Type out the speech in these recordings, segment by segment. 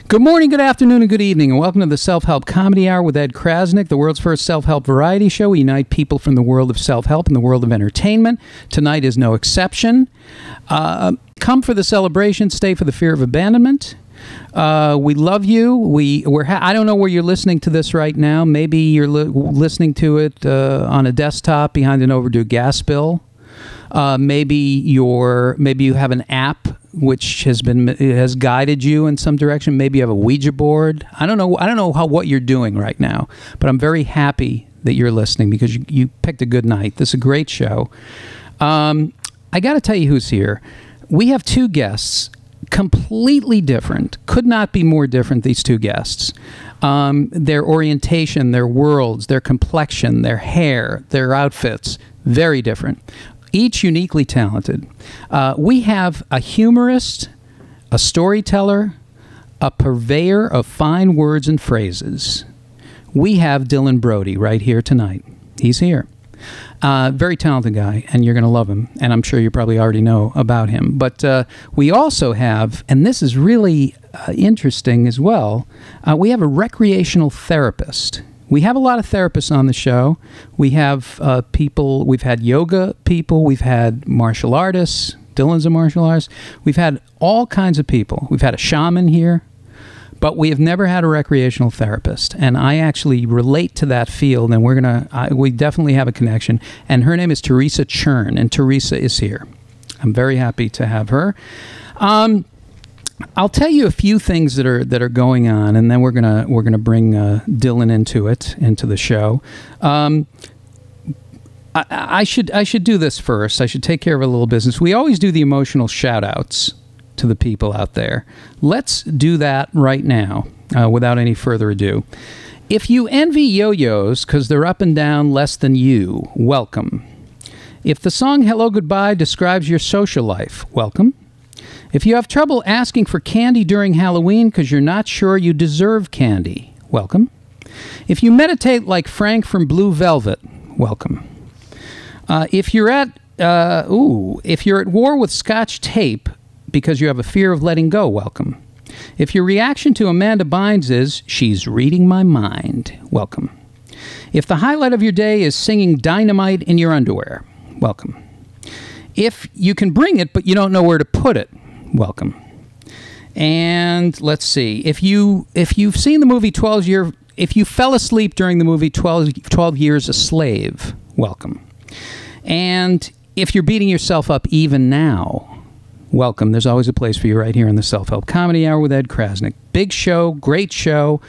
Good morning, good afternoon, and good evening, and welcome to the Self-Help Comedy Hour with Ed Crasnick, the world's first self-help variety show. We unite people from the world of self-help and the world of entertainment. Tonight is no exception. Come for the celebration, stay for the fear of abandonment. We love you. I don't know where you're listening to this right now. Maybe you're listening to it on a desktop behind an overdue gas bill. Maybe you have an app which has guided you in some direction. Maybe you have a Ouija board. I don't know what you're doing right now, but I'm very happy that you're listening because you picked a good night. This is a great show. I got to tell you who's here. We have two guests, completely different. Could not be more different, these two guests. Their orientation, their worlds, their complexion, their hair, their outfits, very different. Each uniquely talented. We have a humorist, a storyteller, a purveyor of fine words and phrases. We have Dylan Brody right here tonight. He's here. Very talented guy, and you're going to love him, and I'm sure you probably already know about him. But we also have, and this is really interesting as well, we have a recreational therapist. We have a lot of therapists on the show. We have people, we've had yoga people, we've had martial artists. Dylan's a martial artist. We've had all kinds of people. We've had a shaman here, but we have never had a recreational therapist. And I actually relate to that field, and we definitely have a connection. And her name is Theresa Chern, and Theresa is here. I'm very happy to have her. I'll tell you a few things that are going on, and then we're gonna bring Dylan into the show. I should do this first. I should take care of a little business. We always do the emotional shout-outs to the people out there. Let's do that right now, without any further ado. If you envy yo-yos because they're up and down less than you, welcome. If the song Hello Goodbye describes your social life, welcome. If you have trouble asking for candy during Halloween because you're not sure you deserve candy, welcome. If you meditate like Frank from Blue Velvet, welcome. If you're at war with Scotch tape because you have a fear of letting go, welcome. If your reaction to Amanda Bynes is, she's reading my mind, welcome. If the highlight of your day is singing Dynamite in your underwear, welcome. If you can bring it but you don't know where to put it, welcome. And let's see. If you've seen the movie if you fell asleep during the movie 12 Years a Slave, welcome. And if you're beating yourself up even now, welcome. There's always a place for you right here in the Self-Help Comedy Hour with Ed Crasnick. Big show, great show.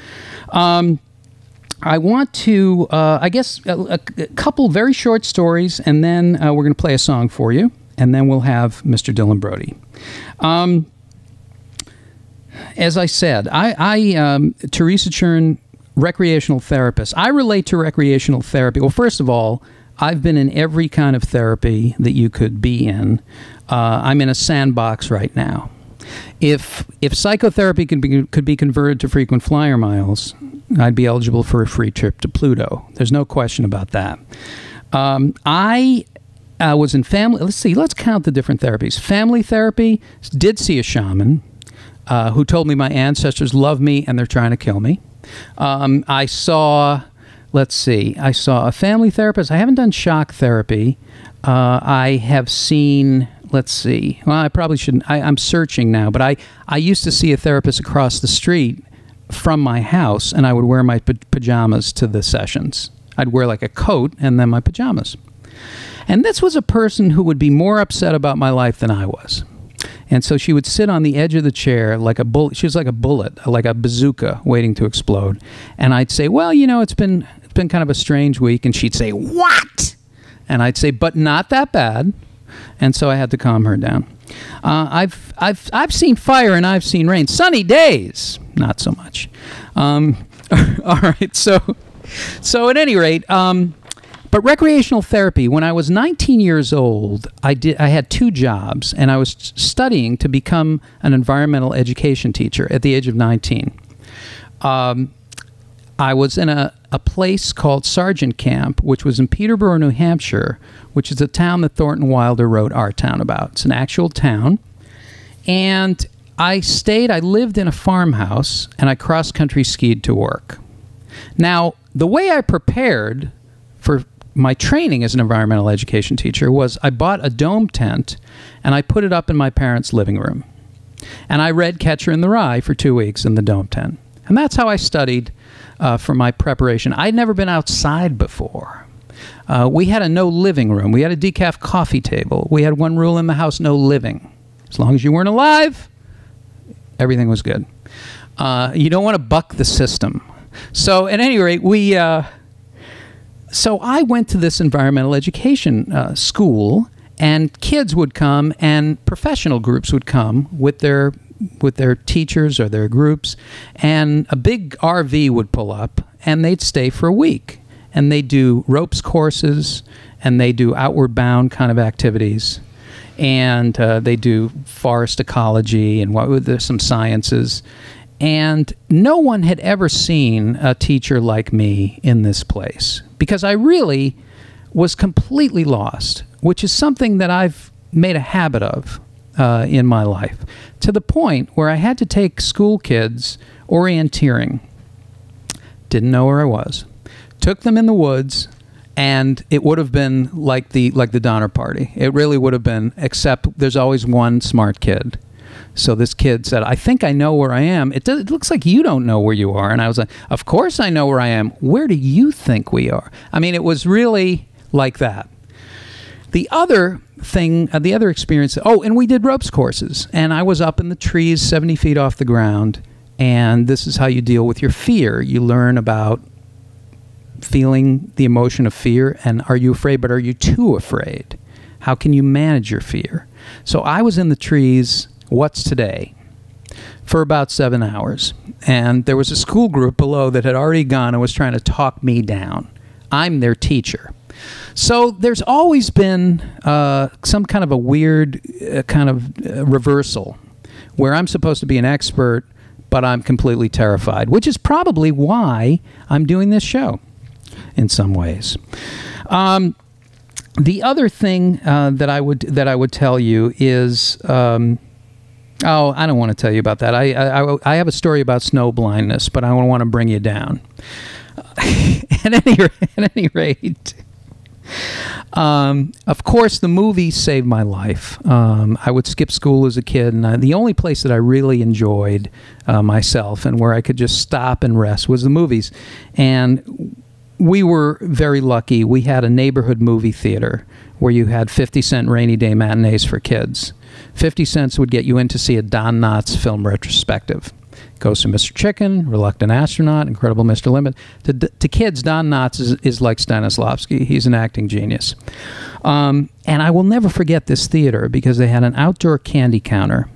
I want to, I guess, a couple very short stories, and then we're going to play a song for you, and then we'll have Mr. Dylan Brody. As I said, Theresa Chern, recreational therapist. I relate to recreational therapy. Well, first of all, I've been in every kind of therapy that you could be in. I'm in a sandbox right now. If psychotherapy could be converted to frequent flyer miles, I'd be eligible for a free trip to Pluto. There's no question about that. I was in family. Let's count the different therapies. Family therapy, did see a shaman who told me my ancestors love me and they're trying to kill me. I saw a family therapist. I haven't done shock therapy. I have seen, well, I probably shouldn't. I'm searching now, but I used to see a therapist across the street from my house, and I would wear my pajamas to the sessions. I'd wear like a coat and then my pajamas. And this was a person who would be more upset about my life than I was. And so she would sit on the edge of the chair like a bullet. She was like a bullet, like a bazooka waiting to explode. And I'd say, well, it's been kind of a strange week. And she'd say, what? And I'd say, but not that bad. And so I had to calm her down. I've seen fire and I've seen rain. Sunny days, not so much. All right. So at any rate, but recreational therapy, when I was 19 years old, I had two jobs, and I was studying to become an environmental education teacher at the age of 19. I was in a place called Sergeant Camp, which was in Peterborough, New Hampshire, which is a town that Thornton Wilder wrote Our Town about. It's an actual town. And I lived in a farmhouse, and I cross-country skied to work. Now, the way I prepared for my training as an environmental education teacher was I bought a dome tent, and I put it up in my parents' living room. And I read Catcher in the Rye for 2 weeks in the dome tent. And that's how I studied for my preparation. I'd never been outside before. We had a no living room. We had a decaf coffee table. We had one rule in the house, no living. As long as you weren't alive, everything was good. You don't want to buck the system. So at any rate, so I went to this environmental education school, and kids would come, and professional groups would come with their teachers or their groups, and a big RV would pull up, and they'd stay for a week. And they do ropes courses, and they do outward bound kind of activities, and they do forest ecology and there's some sciences. And no one had ever seen a teacher like me in this place, because I really was completely lost, which is something that I've made a habit of in my life, to the point where I had to take school kids orienteering. Didn't know where I was. Took them in the woods, and it would have been like the Donner Party. It really would have been, except there's always one smart kid. So this kid said, "I think I know where I am. It looks like you don't know where you are." And I was like, "Of course I know where I am. Where do you think we are?" I mean, it was really like that. The other thing, the other experience, and we did ropes courses. And I was up in the trees 70 feet off the ground. And this is how you deal with your fear. You learn about feeling the emotion of fear, and are you afraid, but are you too afraid? How can you manage your fear? So I was in the trees, what's today, for about 7 hours. And there was a school group below that had already gone and was trying to talk me down. I'm their teacher. So there's always been some kind of a weird kind of reversal where I'm supposed to be an expert, but I'm completely terrified, which is probably why I'm doing this show in some ways. The other thing that I would tell you is, I don't want to tell you about that. I have a story about snow blindness, but I don't want to bring you down. At any rate, of course, the movies saved my life. I would skip school as a kid, and the only place that I really enjoyed myself and where I could just stop and rest was the movies. And we were very lucky. We had a neighborhood movie theater where you had 50-cent rainy day matinees for kids. 50 cents would get you in to see a Don Knotts film retrospective. Ghost of Mr. Chicken, Reluctant Astronaut, Incredible Mr. Limit. To kids, Don Knotts is like Stanislavski. He's an acting genius. And I will never forget this theater because they had an outdoor candy counter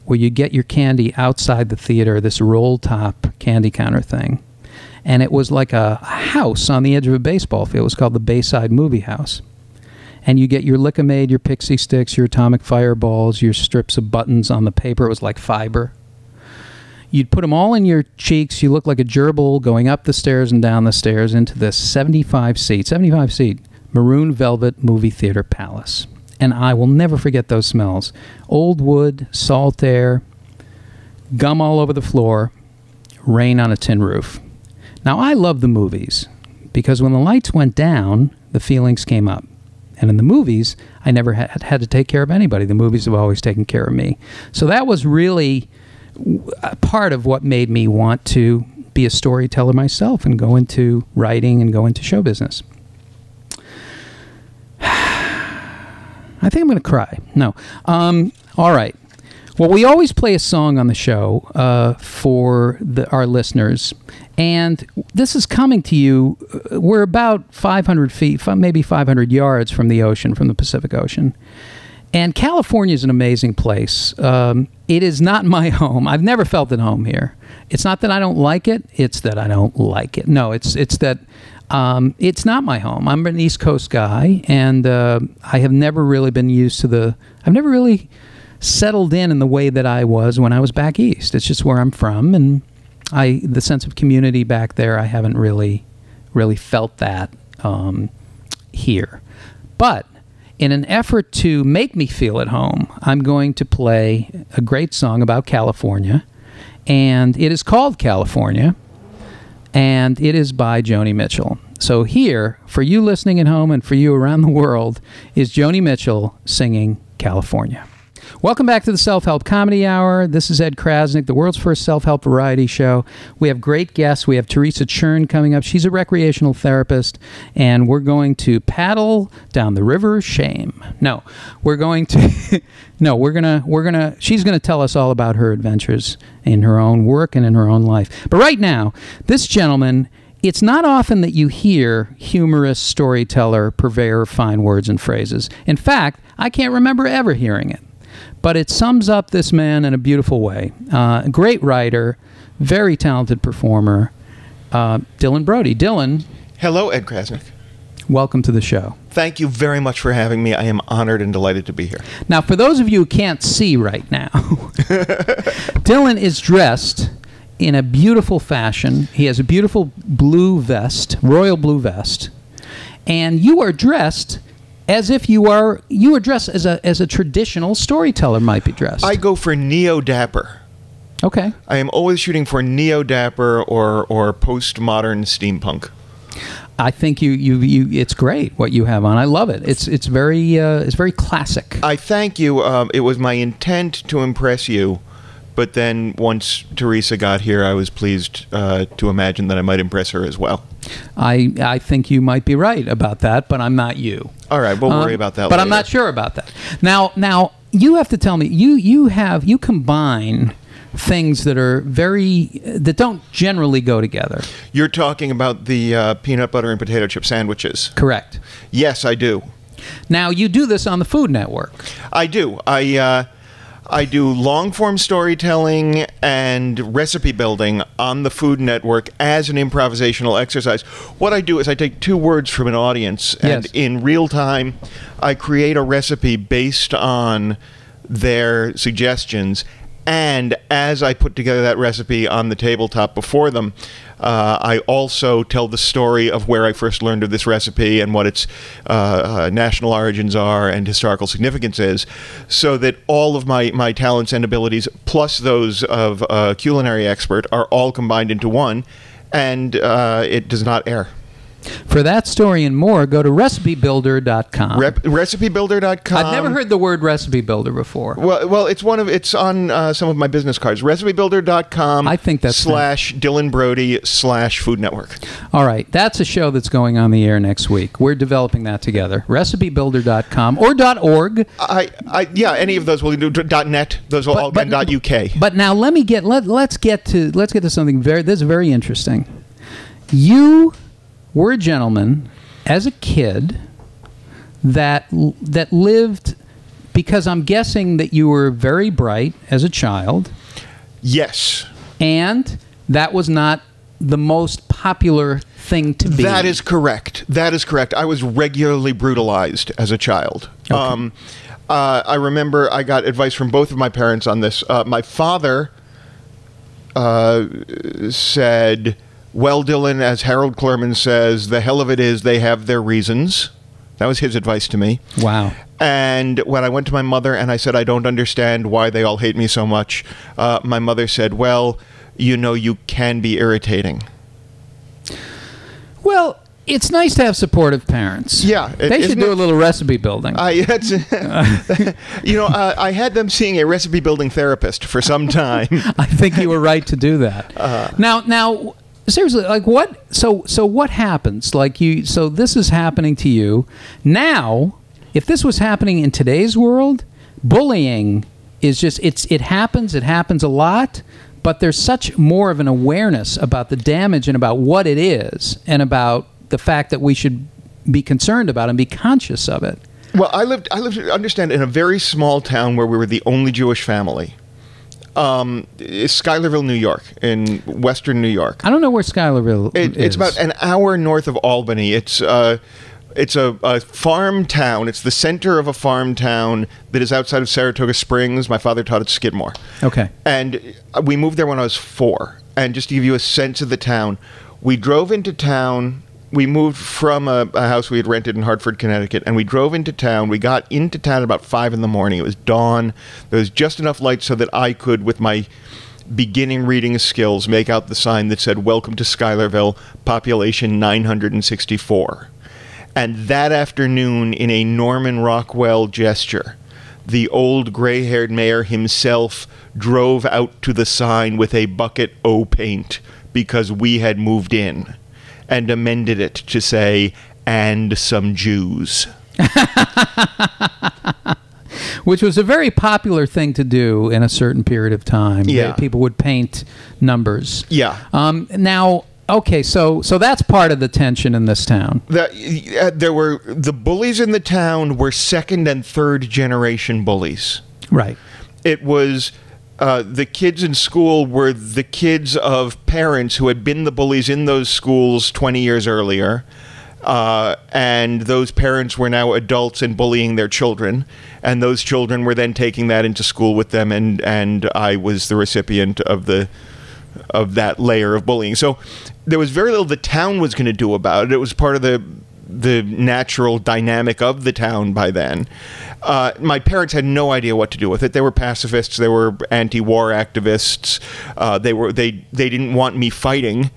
where you get your candy outside the theater, this roll-top candy counter thing. And it was like a house on the edge of a baseball field. It was called the Bayside Movie House. And you get your Lick-O-Maid, your Pixie Sticks, your atomic fireballs, your strips of buttons on the paper. It was like fiber. You'd put them all in your cheeks. You look like a gerbil going up the stairs and down the stairs into this 75-seat maroon velvet movie theater palace. And I will never forget those smells. Old wood, salt air, gum all over the floor, rain on a tin roof. Now, I love the movies because when the lights went down, the feelings came up. And in the movies, I never had to take care of anybody. The movies have always taken care of me. So that was really part of what made me want to be a storyteller myself and go into writing and go into show business. I think I'm going to cry. No. All right. Well, we always play a song on the show for our listeners. And this is coming to you. We're about 500 feet, maybe 500 yards from the ocean, from the Pacific Ocean. And California is an amazing place. It is not my home. I've never felt at home here. It's not that I don't like it. It's that I don't like it. No, it's that it's not my home. I'm an East Coast guy, and I have never really been used to I've never really settled in the way that I was when I was back east. It's just where I'm from, and the sense of community back there, I haven't really felt that here. But in an effort to make me feel at home, I'm going to play a great song about California, and it is called California, and it is by Joni Mitchell. So here, for you listening at home and for you around the world, is Joni Mitchell singing California. Welcome back to the Self-Help Comedy Hour. This is Ed Crasnick, the world's first self-help variety show. We have great guests. We have Theresa Chern coming up. She's a recreational therapist, and we're going to paddle down the river of shame. No, we're going to she's going to tell us all about her adventures in her own work and in her own life. But right now, this gentleman, it's not often that you hear humorous storyteller, purveyor of fine words and phrases. In fact, I can't remember ever hearing it. But it sums up this man in a beautiful way. Great writer, very talented performer, Dylan Brody. Dylan. Hello, Ed Crasnick. Welcome to the show. Thank you very much for having me. I am honored and delighted to be here. Now, for those of you who can't see right now, Dylan is dressed in a beautiful fashion. He has a beautiful blue vest, royal blue vest, and you are dressed as if you are dressed as a traditional storyteller might be dressed. I go for neo-dapper. Okay. I am always shooting for neo-dapper or postmodern steampunk. I think it's great what you have on. I love it. It's very classic. I thank you. It was my intent to impress you, but then once Theresa got here, I was pleased to imagine that I might impress her as well. I think you might be right about that, but I'm not you. All right, we'll worry about that later. But I'm not sure about that. Now you have to tell me, you combine things that don't generally go together. You're talking about the peanut butter and potato chip sandwiches. Correct. Yes, I do. Now, you do this on the Food Network. I do. I do long-form storytelling and recipe building on the Food Network as an improvisational exercise. What I do is I take two words from an audience, and in real time, I create a recipe based on their suggestions. And as I put together that recipe on the tabletop before them, I also tell the story of where I first learned of this recipe and what its national origins are and historical significance is, so that all of my talents and abilities, plus those of a culinary expert, are all combined into one, and it does not air. For that story and more, go to recipebuilder.com. Recipebuilder.com. I've never heard the word recipe builder before. Well, it's on some of my business cards. Recipebuilder.com. I think that's /Dylan Brody /Food Network. All right, that's a show that's going on the air next week. We're developing that together. Recipebuilder.com or .org. Yeah, any of those will do. .net. Those will all get .uk. But now let's get to something that's very interesting. You were a gentleman as a kid that lived, because I'm guessing that you were very bright as a child. Yes. And that was not the most popular thing to be. That is correct. That is correct. I was regularly brutalized as a child. Okay. I remember I got advice from both of my parents on this. My father said, "Well, Dylan, as Harold Clurman says, the hell of it is they have their reasons." That was his advice to me. Wow. And when I went to my mother and I said, "I don't understand why they all hate me so much," my mother said, "Well, you can be irritating." Well, it's nice to have supportive parents. Yeah. They should do a little recipe building. I had them seeing a recipe building therapist for some time. I think you were right to do that. Now, seriously, like what? So what happens? So this is happening to you now. If this was happening in today's world, bullying is just it happens a lot. But there's such more of an awareness about the damage and about what it is, and about the fact that we should be concerned about and be conscious of it. Well, I lived, understand, in a very small town where we were the only Jewish family. Schuylerville, New York, in western New York. I don't know where Schuylerville is. It's about an hour north of Albany. It's a farm town. It's the center of a farm town that is outside of Saratoga Springs. My father taught at Skidmore. Okay. And we moved there when I was 4. And just to give you a sense of the town, we drove into town we moved from a house we had rented in Hartford, Connecticut, and we drove into town. We got into town at about 5 in the morning. It was dawn. There was just enough light so that I could, with my beginning reading skills, make out the sign that said, "Welcome to Schuylerville, population 964. And that afternoon, in a Norman Rockwell gesture, the old gray-haired mayor himself drove out to the sign with a bucket o' paint because we had moved in, and amended it to say, "and some Jews." Which was a very popular thing to do in a certain period of time. Yeah. People would paint numbers. Yeah. Now, okay, so that's part of the tension in this town. The bullies in the town were second and third generation bullies. Right. It was the kids in school were the kids of parents who had been the bullies in those schools 20 years earlier. And those parents were now adults and bullying their children, and those children were then taking that into school with them, and I was the recipient of that layer of bullying. So there was very little the town was going to do about it. It was part of the natural dynamic of the town by then. My parents had no idea what to do with it. They were pacifists. They were anti-war activists. They didn't want me fighting.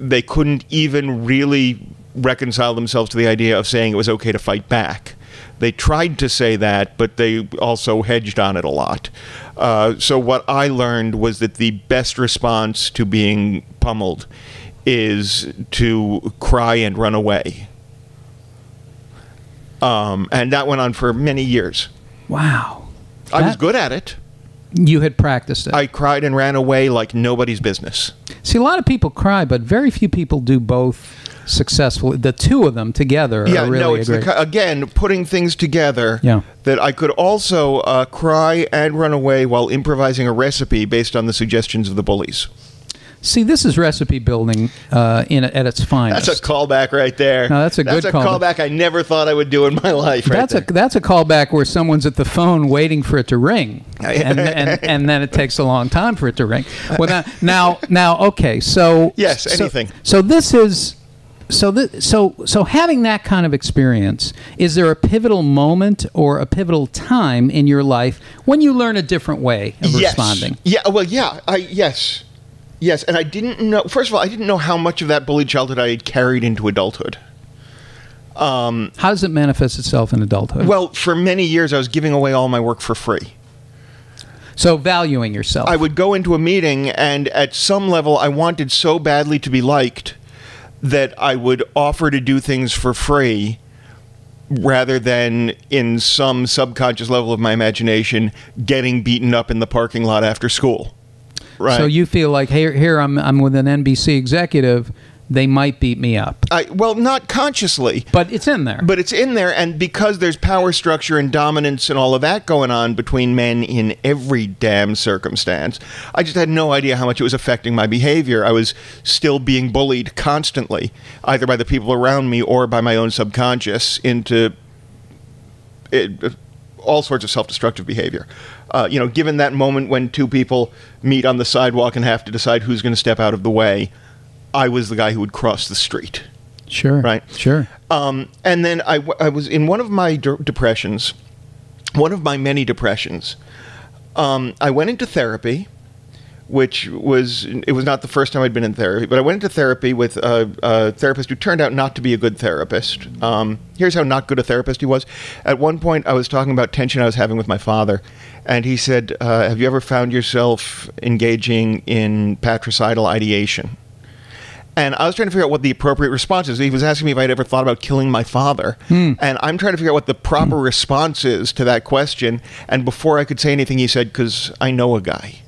They couldn't even really reconcile themselves to the idea of saying it was okay to fight back. They tried to say that, but they also hedged on it a lot. So what I learned was that the best response to being pummeled is to cry and run away. And that went on for many years. Wow. I was good at it. You had practiced it. I cried and ran away like nobody's business. See, a lot of people cry, but very few people do both successfully. The two of them together are really it's again, putting things together that I could also cry and run away while improvising a recipe based on the suggestions of the bullies. See, this is recipe building at its finest. That's a callback right there. No, that's a good callback. That's a callback I never thought I would do in my life. That's a callback where someone's at the phone waiting for it to ring, and then it takes a long time for it to ring. Well, now, okay, so yes, anything. So this is. So having that kind of experience, is there a pivotal moment or a pivotal time in your life when you learn a different way of responding? Yeah, well, yeah, yes, and I didn't know, first of all, I didn't know how much of that bullied childhood I had carried into adulthood. How does it manifest itself in adulthood? Well, for many years I was giving away all my work for free. So valuing yourself. I would go into a meeting, and at some level I wanted so badly to be liked that I would offer to do things for free rather than, in some subconscious level of my imagination, getting beaten up in the parking lot after school. Right. So you feel like, here I'm with an NBC executive, they might beat me up. Well, not consciously. But it's in there. But it's in there, and because there's power structure and dominance and all of that going on between men in every damn circumstance, I just had no idea how much it was affecting my behavior. I was still being bullied constantly, either by the people around me or by my own subconscious, into all sorts of self-destructive behavior. Given that moment when two people meet on the sidewalk and have to decide who's going to step out of the way, I was the guy who would cross the street. Sure. Right? Sure. And then I was in one of my depressions, one of my many depressions. I went into therapy, it was not the first time I'd been in therapy, but I went into therapy with a therapist who turned out not to be a good therapist. Here's how not good a therapist he was. At one point, I was talking about tension I was having with my father, and he said, have you ever found yourself engaging in patricidal ideation? And I was trying to figure out what the appropriate response is. He was asking me if I'd ever thought about killing my father. And I'm trying to figure out what the proper response is to that question. And before I could say anything, he said, because I know a guy.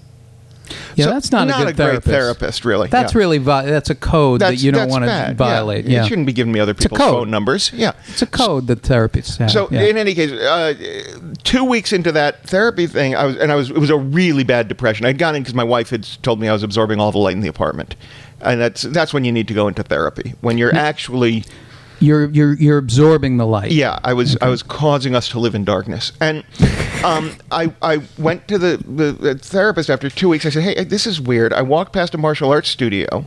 Yeah, So that's not a good great therapist, really. That's really that's a code that you don't want to violate. Yeah. You shouldn't be giving me other people's phone numbers. Yeah, it's a code that therapists have. So in any case, 2 weeks into that therapy thing, it was a really bad depression. I'd gone in because my wife had told me I was absorbing all the light in the apartment, and that's when you need to go into therapy, when you're actually. You're absorbing the light. Yeah, I was causing us to live in darkness. And I went to the therapist after 2 weeks. I said, hey, this is weird. I walked past a martial arts studio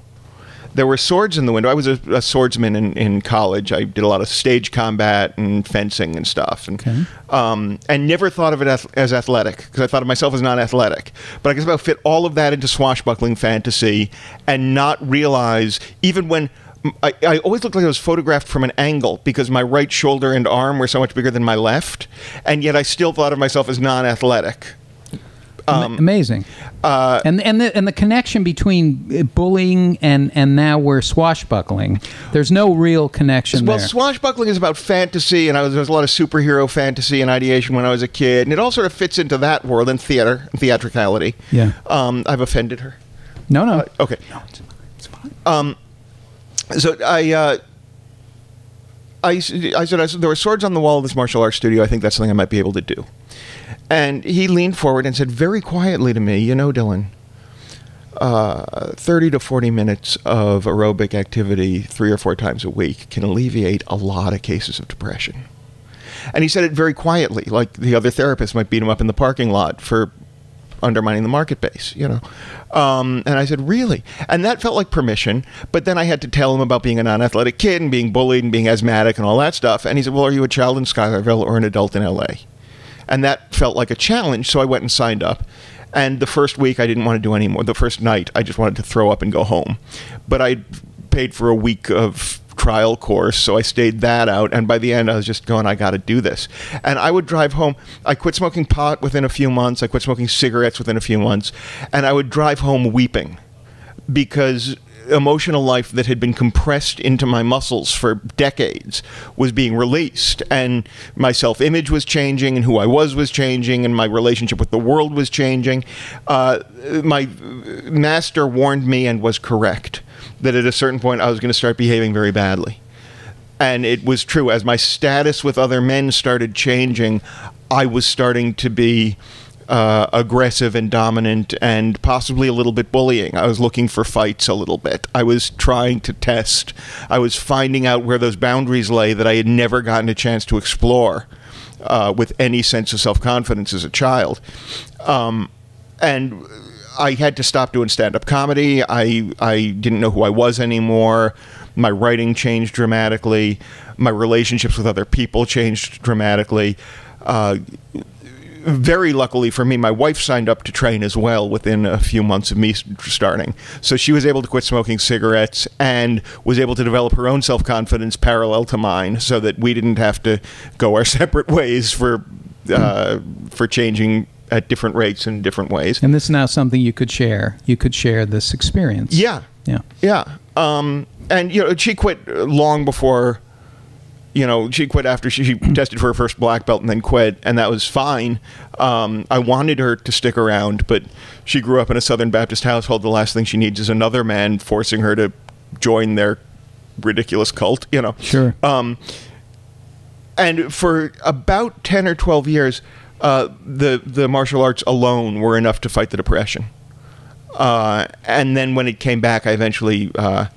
there were swords in the window. I was a swordsman in college. I did a lot of stage combat and fencing and stuff, and never thought of it as athletic, because I thought of myself as not athletic. But I guess about fit all of that into swashbuckling fantasy and not realize, even when I always looked like I was photographed from an angle, because my right shoulder and arm were so much bigger than my left, and yet I still thought of myself as non-athletic. Amazing. And the connection between bullying and now we're swashbuckling, there's no real connection there. Well, swashbuckling is about fantasy, and there was a lot of superhero fantasy and ideation when I was a kid, and it all sort of fits into that world and theater and theatricality. Yeah. I've offended her. No. Okay. No, it's fine. So I said there were swords on the wall of this martial arts studio. I think that's something I might be able to do. And he leaned forward and said very quietly to me, you know, Dylan, 30 to 40 minutes of aerobic activity 3 or 4 times a week can alleviate a lot of cases of depression. And he said it very quietly, like the other therapists might beat him up in the parking lot for undermining the market base, you know. And I said, really? And that felt like permission. But then I had to tell him about being a non-athletic kid and being bullied and being asthmatic and all that stuff. And he said, well, are you a child in Schuylerville or an adult in LA? And that felt like a challenge, so I went and signed up. And the first week, I didn't want to do any more. The first night, I just wanted to throw up and go home. But I paid for a week of trial course, so I stayed that out. And by the end, I was just going, I got to do this. And I would drive home. I quit smoking pot within a few months. I quit smoking cigarettes within a few months. And I would drive home weeping, because emotional life that had been compressed into my muscles for decades was being released, and my self-image was changing, and who I was changing, and my relationship with the world was changing. My master warned me, and was correct, that at a certain point I was going to start behaving very badly. And it was true. As my status with other men started changing, I was starting to be aggressive and dominant, and possibly a little bit bullying. I was looking for fights a little bit. I was trying to test. I was finding out where those boundaries lay that I had never gotten a chance to explore with any sense of self-confidence as a child. And I had to stop doing stand-up comedy. I didn't know who I was anymore. My writing changed dramatically. My relationships with other people changed dramatically. Very luckily for me, my wife signed up to train as well within a few months of me starting. So she was able to quit smoking cigarettes and was able to develop her own self-confidence parallel to mine, so that we didn't have to go our separate ways for changing at different rates in different ways. And this is now something you could share. You could share this experience. Yeah. And she quit long before. She quit after she tested for her first black belt and then quit, and that was fine. I wanted her to stick around, but she grew up in a Southern Baptist household. The last thing she needs is another man forcing her to join their ridiculous cult, Sure. And for about 10 or 12 years, the martial arts alone were enough to fight the depression. And then when it came back, I eventually... now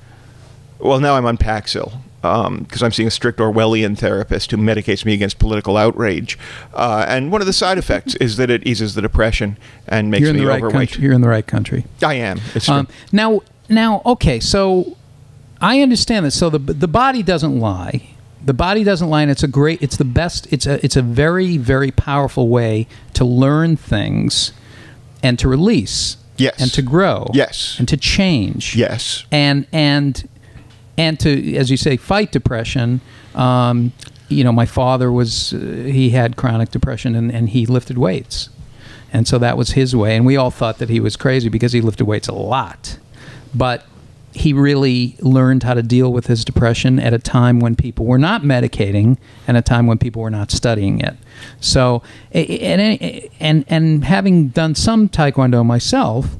I'm on Paxil. Because I'm seeing a strict Orwellian therapist who medicates me against political outrage. And one of the side effects is that it eases the depression and makes me overweight. You're in the right country. I am. It's true. Now, okay, so I understand this. So the body doesn't lie. The body doesn't lie, and it's the best. It's a very, very powerful way to learn things and to release. Yes. And to grow. Yes. And to change. Yes. And to, as you say, fight depression. My father he had chronic depression, and he lifted weights. And so that was his way. And we all thought that he was crazy because he lifted weights a lot. But he really learned how to deal with his depression at a time when people were not medicating and a time when people were not studying it. So, and having done some Taekwondo myself,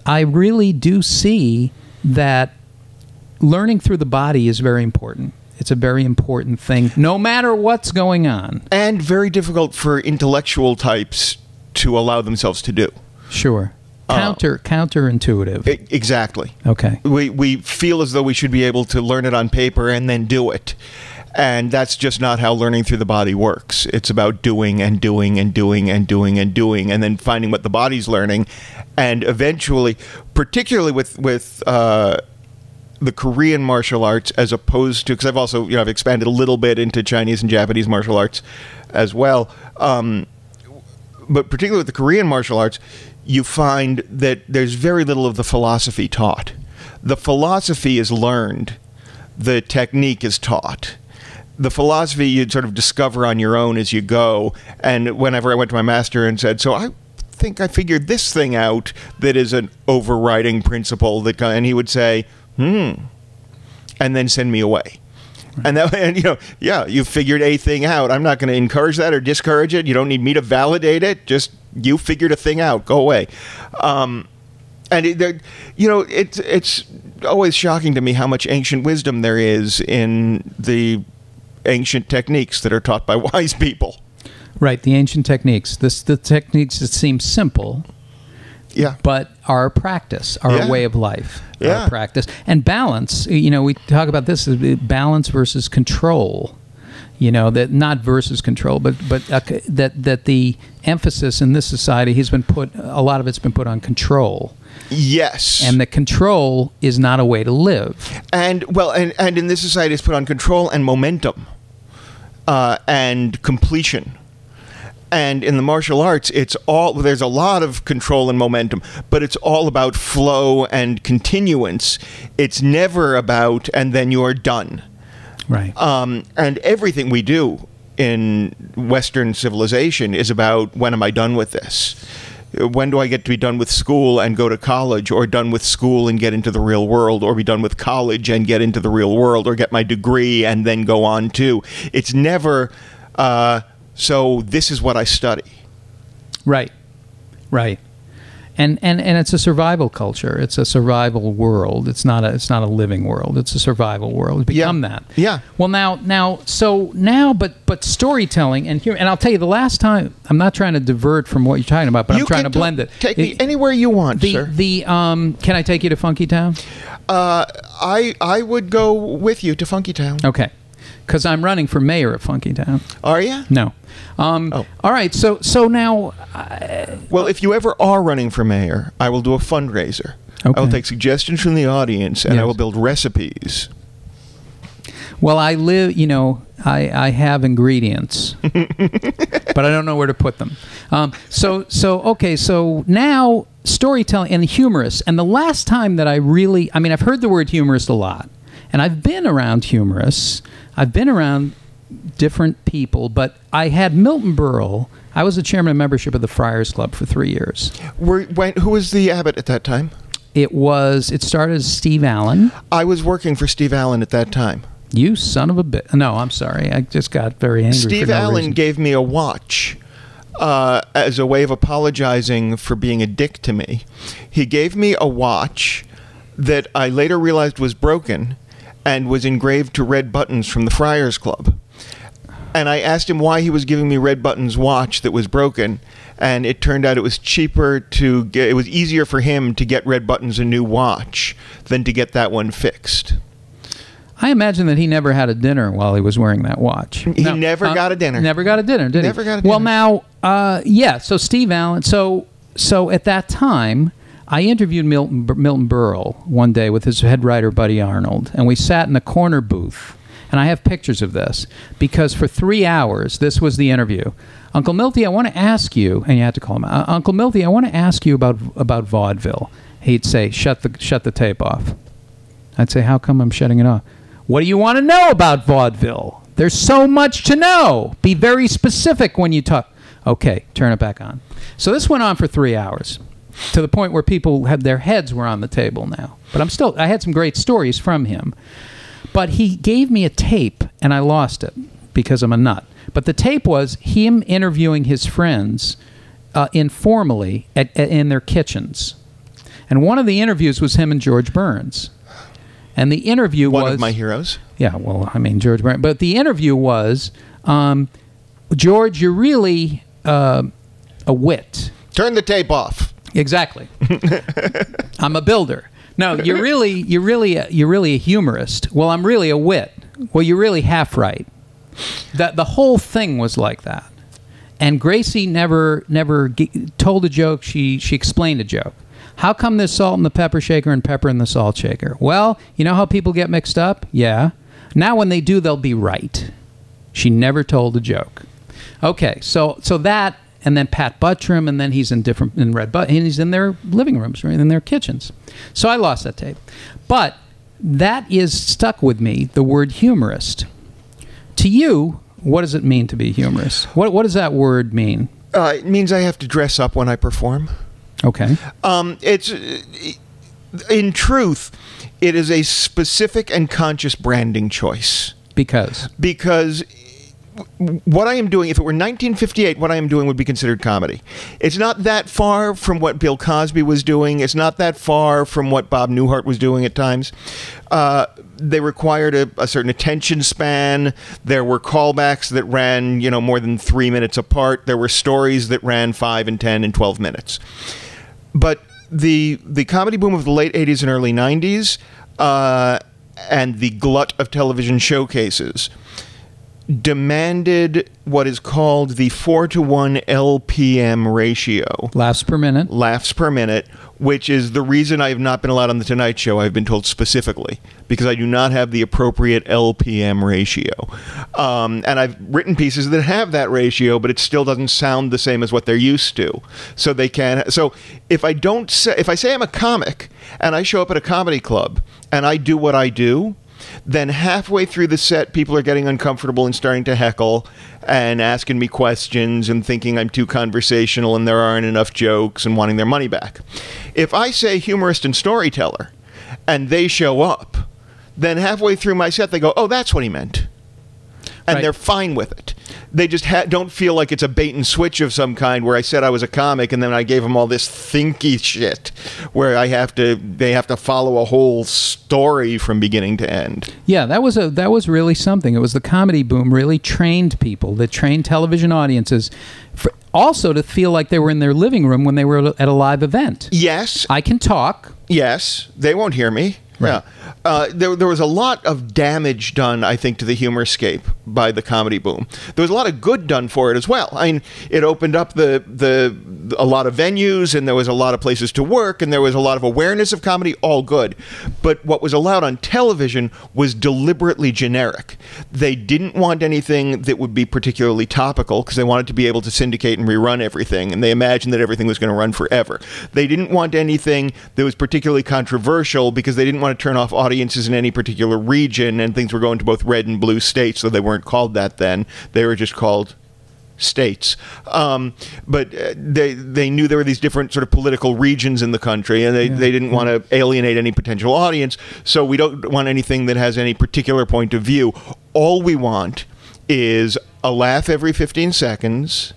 I really do see that learning through the body is very important. It's a very important thing, no matter what's going on. And very difficult for intellectual types to allow themselves to do. Sure. Counterintuitive. Exactly. Okay. We feel as though we should be able to learn it on paper and then do it. And that's just not how learning through the body works. It's about doing and doing and doing and doing and doing, and then finding what the body's learning. And eventually, particularly with the Korean martial arts as opposed to, because I've also, I've expanded a little bit into Chinese and Japanese martial arts as well. But particularly with the Korean martial arts, you find that there's very little of the philosophy taught. The philosophy is learned. The technique is taught. The philosophy you'd sort of discover on your own as you go. And whenever I went to my master and said, so I think I figured this thing out that is an overriding principle, and he would say, and then send me away. Right. You figured a thing out. I'm not going to encourage that or discourage it. You don't need me to validate it. Just you figured a thing out. Go away. It's always shocking to me how much ancient wisdom there is in the ancient techniques that are taught by wise people. Right, the ancient techniques. The techniques that seem simple. Yeah. But our practice, our way of life, our practice. And balance, we talk about this, balance versus control. That not versus control, but that the emphasis in this society a lot of it's been put on control. Yes. And the control is not a way to live. And in this society it's put on control and momentum and completion. And in the martial arts, there's a lot of control and momentum, but it's all about flow and continuance. It's never about, and then you're done. Right. And everything we do in Western civilization is about, when am I done with this? When do I get to be done with school and go to college, or done with school and get into the real world, or be done with college and get into the real world, or get my degree and then go on to? It's never... so this is what I study. Right. And it's a survival culture. It's a survival world. It's not a living world. It's a survival world. It's become that. Yeah. Well, but storytelling and I'll tell you, the last time, I'm not trying to divert from what you're talking about, but I'm trying to blend it. Take me anywhere you want, sir. Can I take you to Funky Town? I would go with you to Funky Town. Okay. Because I'm running for mayor of Funky Town. Are you? No. All right. So now... well, if you ever are running for mayor, I will do a fundraiser. Okay. I will take suggestions from the audience, and I will build recipes. Well, I live... I have ingredients. But I don't know where to put them. So now storytelling and humorous. And the last time that I've heard the word humorist a lot. And I've been around humorists. I've been around different people, but I had Milton Berle. I was the chairman of membership of the Friars Club for 3 years. Who was the abbot at that time? It started as Steve Allen. I was working for Steve Allen at that time. You son of a bitch. No, I'm sorry. I just got very angry. Steve Allen gave me a watch as a way of apologizing for being a dick to me. He gave me a watch that I later realized was broken and was engraved to red buttons from the Friars Club. And I asked him why he was giving me red buttons watch that was broken, and it turned out it was it was easier for him to get red buttons a new watch than to get that one fixed. I imagine that he never had a dinner while he was wearing that watch. He never got a dinner. Never got a dinner, did he? Never got a dinner. Well, now, so Steve Allen, so at that time... I interviewed Milton Berle one day with his head writer, Buddy Arnold, and we sat in a corner booth. And I have pictures of this, because for 3 hours, this was the interview. Uncle Milty, I want to ask you, and you had to call him, Uncle Milty, I want to ask you about vaudeville. He'd say, shut the tape off. I'd say, how come I'm shutting it off? What do you want to know about vaudeville? There's so much to know. Be very specific when you talk. Okay, turn it back on. So this went on for 3 hours. To the point where people had their heads were on the table now. But I had some great stories from him. But he gave me a tape, and I lost it because I'm a nut. But the tape was him interviewing his friends informally in their kitchens. And one of the interviews was him and George Burns. And the interview was... One of my heroes? Yeah, well, George Burns. But the interview was, George, you're really a wit. Turn the tape off. Exactly. I'm a builder. No, you're really a humorist. Well, I'm really a wit. Well, you're really half right. The whole thing was like that. And Gracie never told a joke. She explained a joke. How come there's salt in the pepper shaker and pepper in the salt shaker? Well, you know how people get mixed up? Yeah. Now when they do, they'll be right. She never told a joke. Okay, so that, and then Pat Buttram, and then he's in Red Butt, and he's in their living rooms, right, in their kitchens. So I lost that tape. But that is stuck with me, the word humorist. To you, what does it mean to be humorous? What does that word mean? It means I have to dress up when I perform. Okay. It's in truth, it is a specific and conscious branding choice. Because what I am doing, if it were 1958, what I am doing would be considered comedy. It's not that far from what Bill Cosby was doing. It's not that far from what Bob Newhart was doing at times. They required a certain attention span. There were callbacks that ran, more than 3 minutes apart. There were stories that ran 5 and 10 and 12 minutes. But the comedy boom of the late 80s and early 90s and the glut of television showcases demanded what is called the 4-to-1 LPM ratio. Laughs per minute, which is the reason I have not been allowed on The Tonight Show, I've been told specifically, because I do not have the appropriate LPM ratio. And I've written pieces that have that ratio, but it still doesn't sound the same as what they're used to. So they can. So if I say I'm a comic and I show up at a comedy club and I do what I do, then halfway through the set, people are getting uncomfortable and starting to heckle and asking me questions and thinking I'm too conversational and there aren't enough jokes and wanting their money back. If I say humorist and storyteller and they show up, then halfway through my set, they go, oh, that's what he meant. And they're fine with it. They just don't feel like it's a bait and switch of some kind where I said I was a comic and then I gave them all this thinky shit where they have to follow a whole story from beginning to end. Yeah, that was really something. It was the comedy boom really trained people, that trained television audiences also to feel like they were in their living room when they were at a live event. Yes. I can talk. Yes. They won't hear me. Right. Yeah. There was a lot of damage done, I think, to the humorscape by the comedy boom. There was a lot of good done for it as well. I mean, it opened up a lot of venues, and there was a lot of places to work, and there was a lot of awareness of comedy, all good. But what was allowed on television was deliberately generic. They didn't want anything that would be particularly topical because they wanted to be able to syndicate and rerun everything, and they imagined that everything was going to run forever. They didn't want anything that was particularly controversial because they didn't want to turn off audiences in any particular region, and things were going to both red and blue states, so they weren't called that then. They were just called states. But they knew there were these different sort of political regions in the country, and they didn't want to alienate any potential audience, so we don't want anything that has any particular point of view. All we want is a laugh every 15 seconds,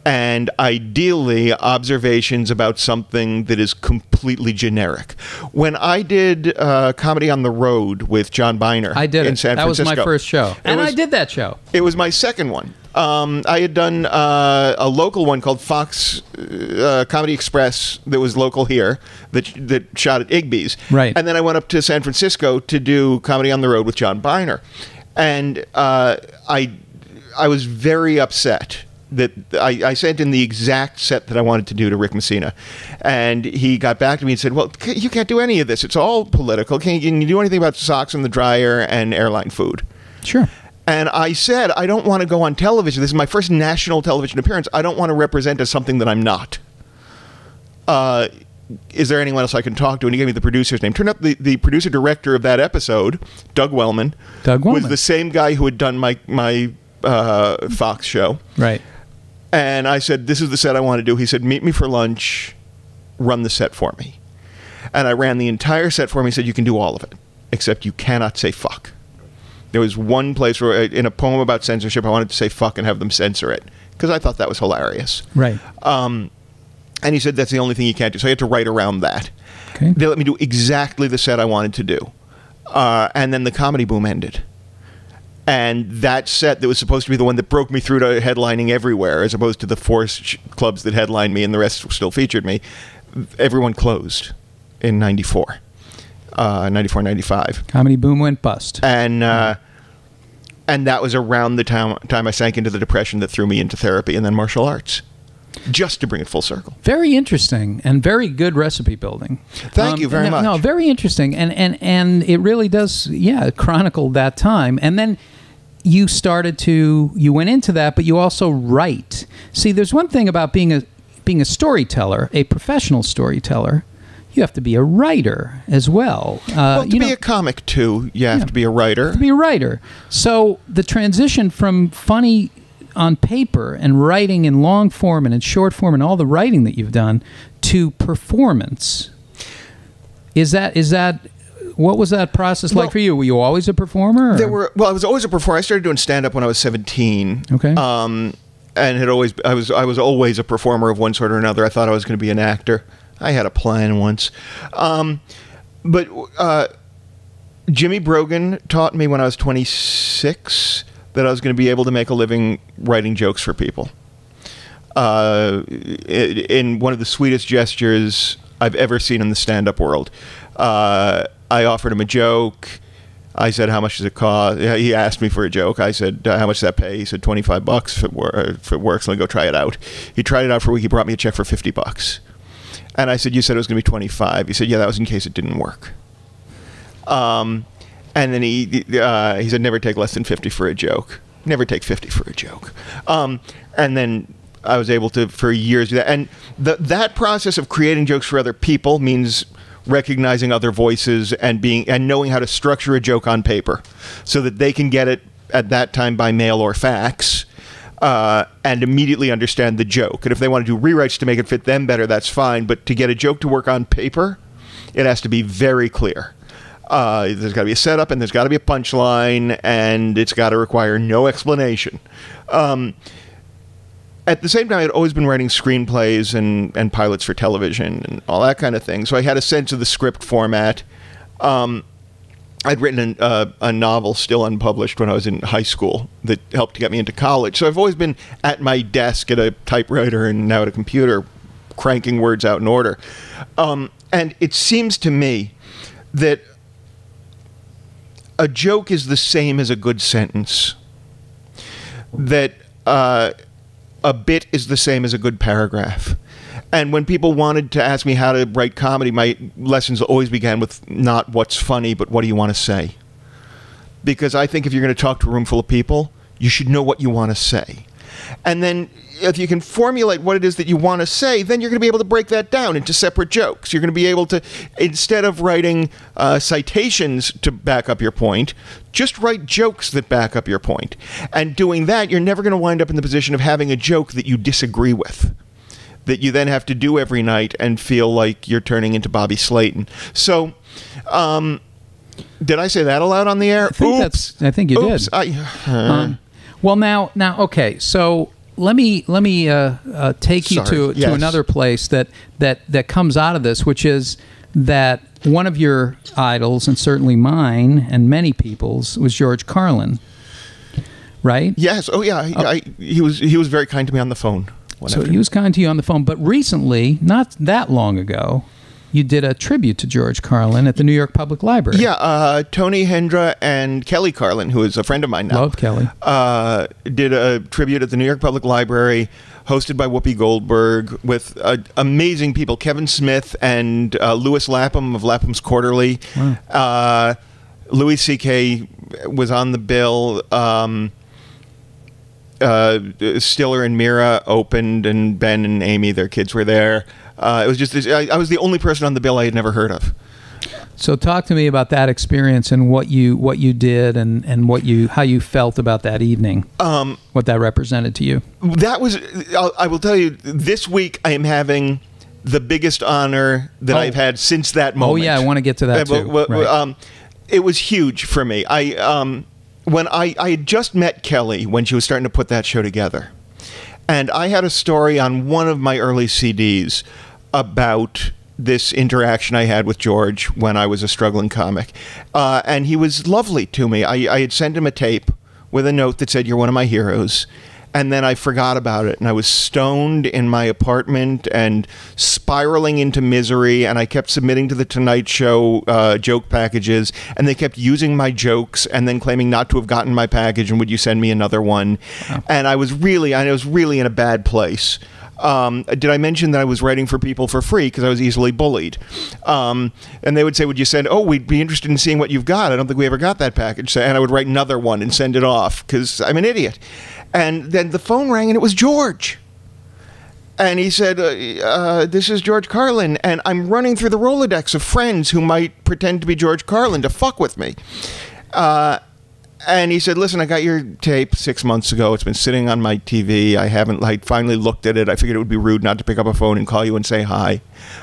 and ideally observations about something that is completely generic. When I did Comedy on the Road with John Byner I did in San That Francisco. was my first show. And I did that show. It was my second one. I had done a local one called Fox Comedy Express that was local here that shot at Igby's. Right. And then I went up to San Francisco to do Comedy on the Road with John Byner. And I was very upset that I sent in the exact set that I wanted to do to Rick Messina. And he got back to me and said, well, you can't do any of this. It's all political. Can you do anything about socks in the dryer and airline food? Sure. And I said, I don't want to go on television. This is my first national television appearance. I don't want to represent as something that I'm not. Is there anyone else I can talk to? And he gave me the producer's name. Turned out the producer-director of that episode, Doug Wellman, was the same guy who had done my Fox show. Right. And I said, this is the set I want to do. He said, meet me for lunch, run the set for me. And I ran the entire set for him. He said, you can do all of it, except you cannot say fuck. There was one place where, in a poem about censorship, I wanted to say fuck and have them censor it, because I thought that was hilarious. Right. And he said, that's the only thing you can't do. So I had to write around that. Okay. They let me do exactly the set I wanted to do. And then the comedy boom ended. And that set that was supposed to be the one that broke me through to headlining everywhere, as opposed to the four clubs that headlined me and the rest still featured me, everyone closed in 94, 95. Comedy boom went bust. And that was around the time I sank into the depression that threw me into therapy and then martial arts. just to bring it full circle. Very interesting and very good recipe building. Thank you very much. No, very interesting, and it really does, chronicle that time. And then you went into that, but you also write. See, there's one thing about being a storyteller, a professional storyteller. You have to be a writer as well. To be a comic too, you have to be a writer. To be a writer. So the transition from funny on paper and writing in long form and in short form and all the writing that you've done to performance, is that what was that process like for you? Were you always a performer? I was always a performer. I started doing stand-up when I was 17. Okay. And I was always a performer of one sort or another. I thought I was going to be an actor. I had a plan once. But Jimmy Brogan taught me when I was 26 that I was going to be able to make a living writing jokes for people. In one of the sweetest gestures I've ever seen in the stand-up world. I offered him a joke. I said, how much does it cost? He asked me for a joke. I said, how much does that pay? He said, $25 if it works. Let me go try it out. He tried it out for a week. He brought me a check for $50. And I said, you said it was going to be 25. He said, yeah, that was in case it didn't work. And then he said, never take less than 50 for a joke. Never take 50 for a joke. And then I was able to, for years, do that. And that process of creating jokes for other people means recognizing other voices and knowing how to structure a joke on paper so that they can get it at that time by mail or fax. And immediately understand the joke. And if they want to do rewrites to make it fit them better, that's fine. But to get a joke to work on paper, it has to be very clear. There's got to be a setup, and there's got to be a punchline, and it's got to require no explanation. At the same time, I'd always been writing screenplays and pilots for television and all that kind of thing. So I had a sense of the script format. I'd written a novel still unpublished when I was in high school that helped to get me into college. So I've always been at my desk at a typewriter and now at a computer cranking words out in order. And it seems to me that a joke is the same as a good sentence. That a bit is the same as a good paragraph. And when people wanted to ask me how to write comedy, my lessons always began with not what's funny, but what do you want to say? Because I think if you're going to talk to a room full of people, you should know what you want to say. And then if you can formulate what it is that you want to say, then you're going to be able to break that down into separate jokes. You're going to be able to, instead of writing citations to back up your point, just write jokes that back up your point. And doing that, you're never going to wind up in the position of having a joke that you disagree with, that you then have to do every night and feel like you're turning into Bobby Slayton. So, did I say that aloud on the air? I think you did. Well, now, okay. So let me take you to another place that comes out of this, which is that one of your idols, and certainly mine and many people's, was George Carlin, right? Yes. Oh, yeah. He was very kind to me on the phone. So he was kind to you on the phone. But recently, not that long ago, you did a tribute to George Carlin at the New York Public Library. Yeah, Tony Hendra and Kelly Carlin, who is a friend of mine now. Love Kelly. Did a tribute at the New York Public Library, hosted by Whoopi Goldberg, with amazing people, Kevin Smith and Louis Lapham of Lapham's Quarterly. Wow. Louis C.K. was on the bill. Stiller and Mira opened, and Ben and Amy, their kids, were there. It was just I was the only person on the bill I had never heard of. So talk to me about that experience and what you did and how you felt about that evening. What that represented to you. That was, I will tell you, this week I am having the biggest honor that I've had since that moment. Oh yeah, I want to get to that too. Right. It was huge for me. When I had just met Kelly when she was starting to put that show together. And I had a story on one of my early CDs about this interaction I had with George when I was a struggling comic. And he was lovely to me. I had sent him a tape with a note that said, "You're one of my heroes." And then I forgot about it, and I was stoned in my apartment and spiraling into misery, and I kept submitting to the Tonight Show joke packages, and they kept using my jokes and then claiming not to have gotten my package, and would you send me another one? Wow. And I was really in a bad place. Did I mention that I was writing for people for free because I was easily bullied? And they would say, would you send, we'd be interested in seeing what you've got. I don't think we ever got that package. And I would write another one and send it off because I'm an idiot. And then the phone rang and it was George. And he said, this is George Carlin, and I'm running through the Rolodex of friends who might pretend to be George Carlin to fuck with me. And he said, listen, I got your tape 6 months ago. It's been sitting on my TV. I finally looked at it. I figured it would be rude not to pick up a phone and call you and say hi.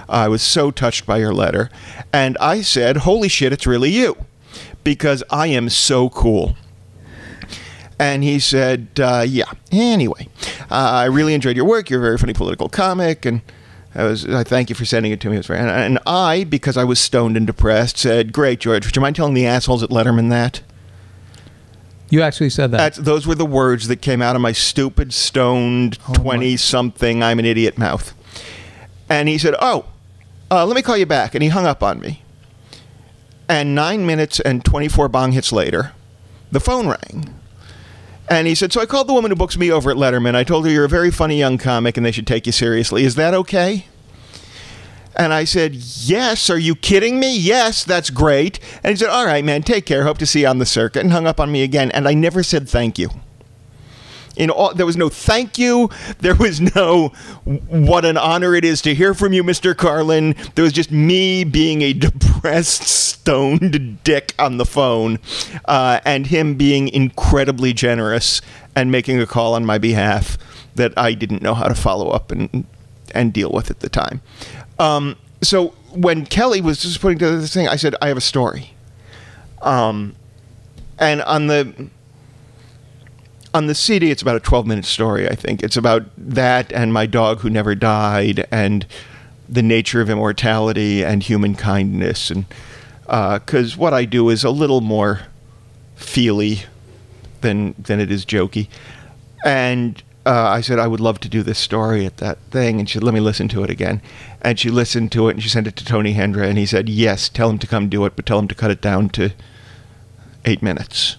I was so touched by your letter. And I said, holy shit, it's really you, because I am so cool. And he said, yeah, anyway, I really enjoyed your work. You're a very funny political comic, and I thank you for sending it to me. It was and I, because I was stoned and depressed, said, great, George, would you mind telling the assholes at Letterman that? You actually said that. Those were the words that came out of my stupid, stoned, 20-something, I'm an idiot mouth. And he said, let me call you back. And he hung up on me. And 9 minutes and 24 bong hits later, the phone rang. And he said, so I called the woman who books me over at Letterman. I told her you're a very funny young comic and they should take you seriously. Is that okay? And I said, yes. Are you kidding me? Yes, that's great. And he said, all right, man, take care. Hope to see you on the circuit. And hung up on me again. And I never said thank you. There was no thank you. There was no what an honor it is to hear from you, Mr. Carlin. There was just me being a depressed, stoned dick on the phone, and him being incredibly generous and making a call on my behalf that I didn't know how to follow up and deal with at the time. So when Kelly was just putting together this thing, I said, I have a story. And on the CD, it's about a 12-minute story, I think. It's about that and my dog who never died and the nature of immortality and human kindness. And because what I do is a little more feely than it is jokey. And I said, I would love to do this story at that thing. And she said, let me listen to it again. And she listened to it, and she sent it to Tony Hendra. And he said, yes, tell him to come do it, but tell him to cut it down to 8 minutes.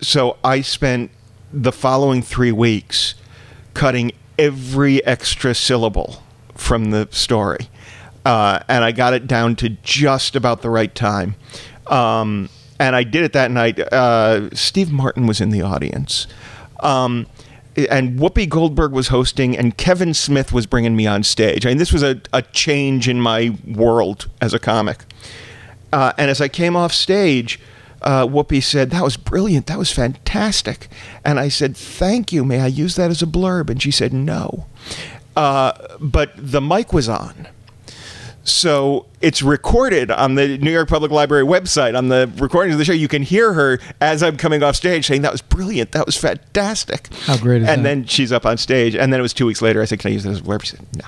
So I spent the following 3 weeks cutting every extra syllable from the story. And I got it down to just about the right time. And I did it that night. Steve Martin was in the audience. And Whoopi Goldberg was hosting, and Kevin Smith was bringing me on stage. I mean, this was a change in my world as a comic. And as I came off stage, Whoopi said, that was brilliant. That was fantastic. And I said, thank you. May I use that as a blurb? And she said, no. But the mic was on. So it's recorded on the New York Public Library website. On the recordings of the show, you can hear her as I'm coming off stage saying, that was brilliant. That was fantastic. How great is that? And then she's up on stage. And then it was 2 weeks later. I said, can I use that as a blurb? She said, no.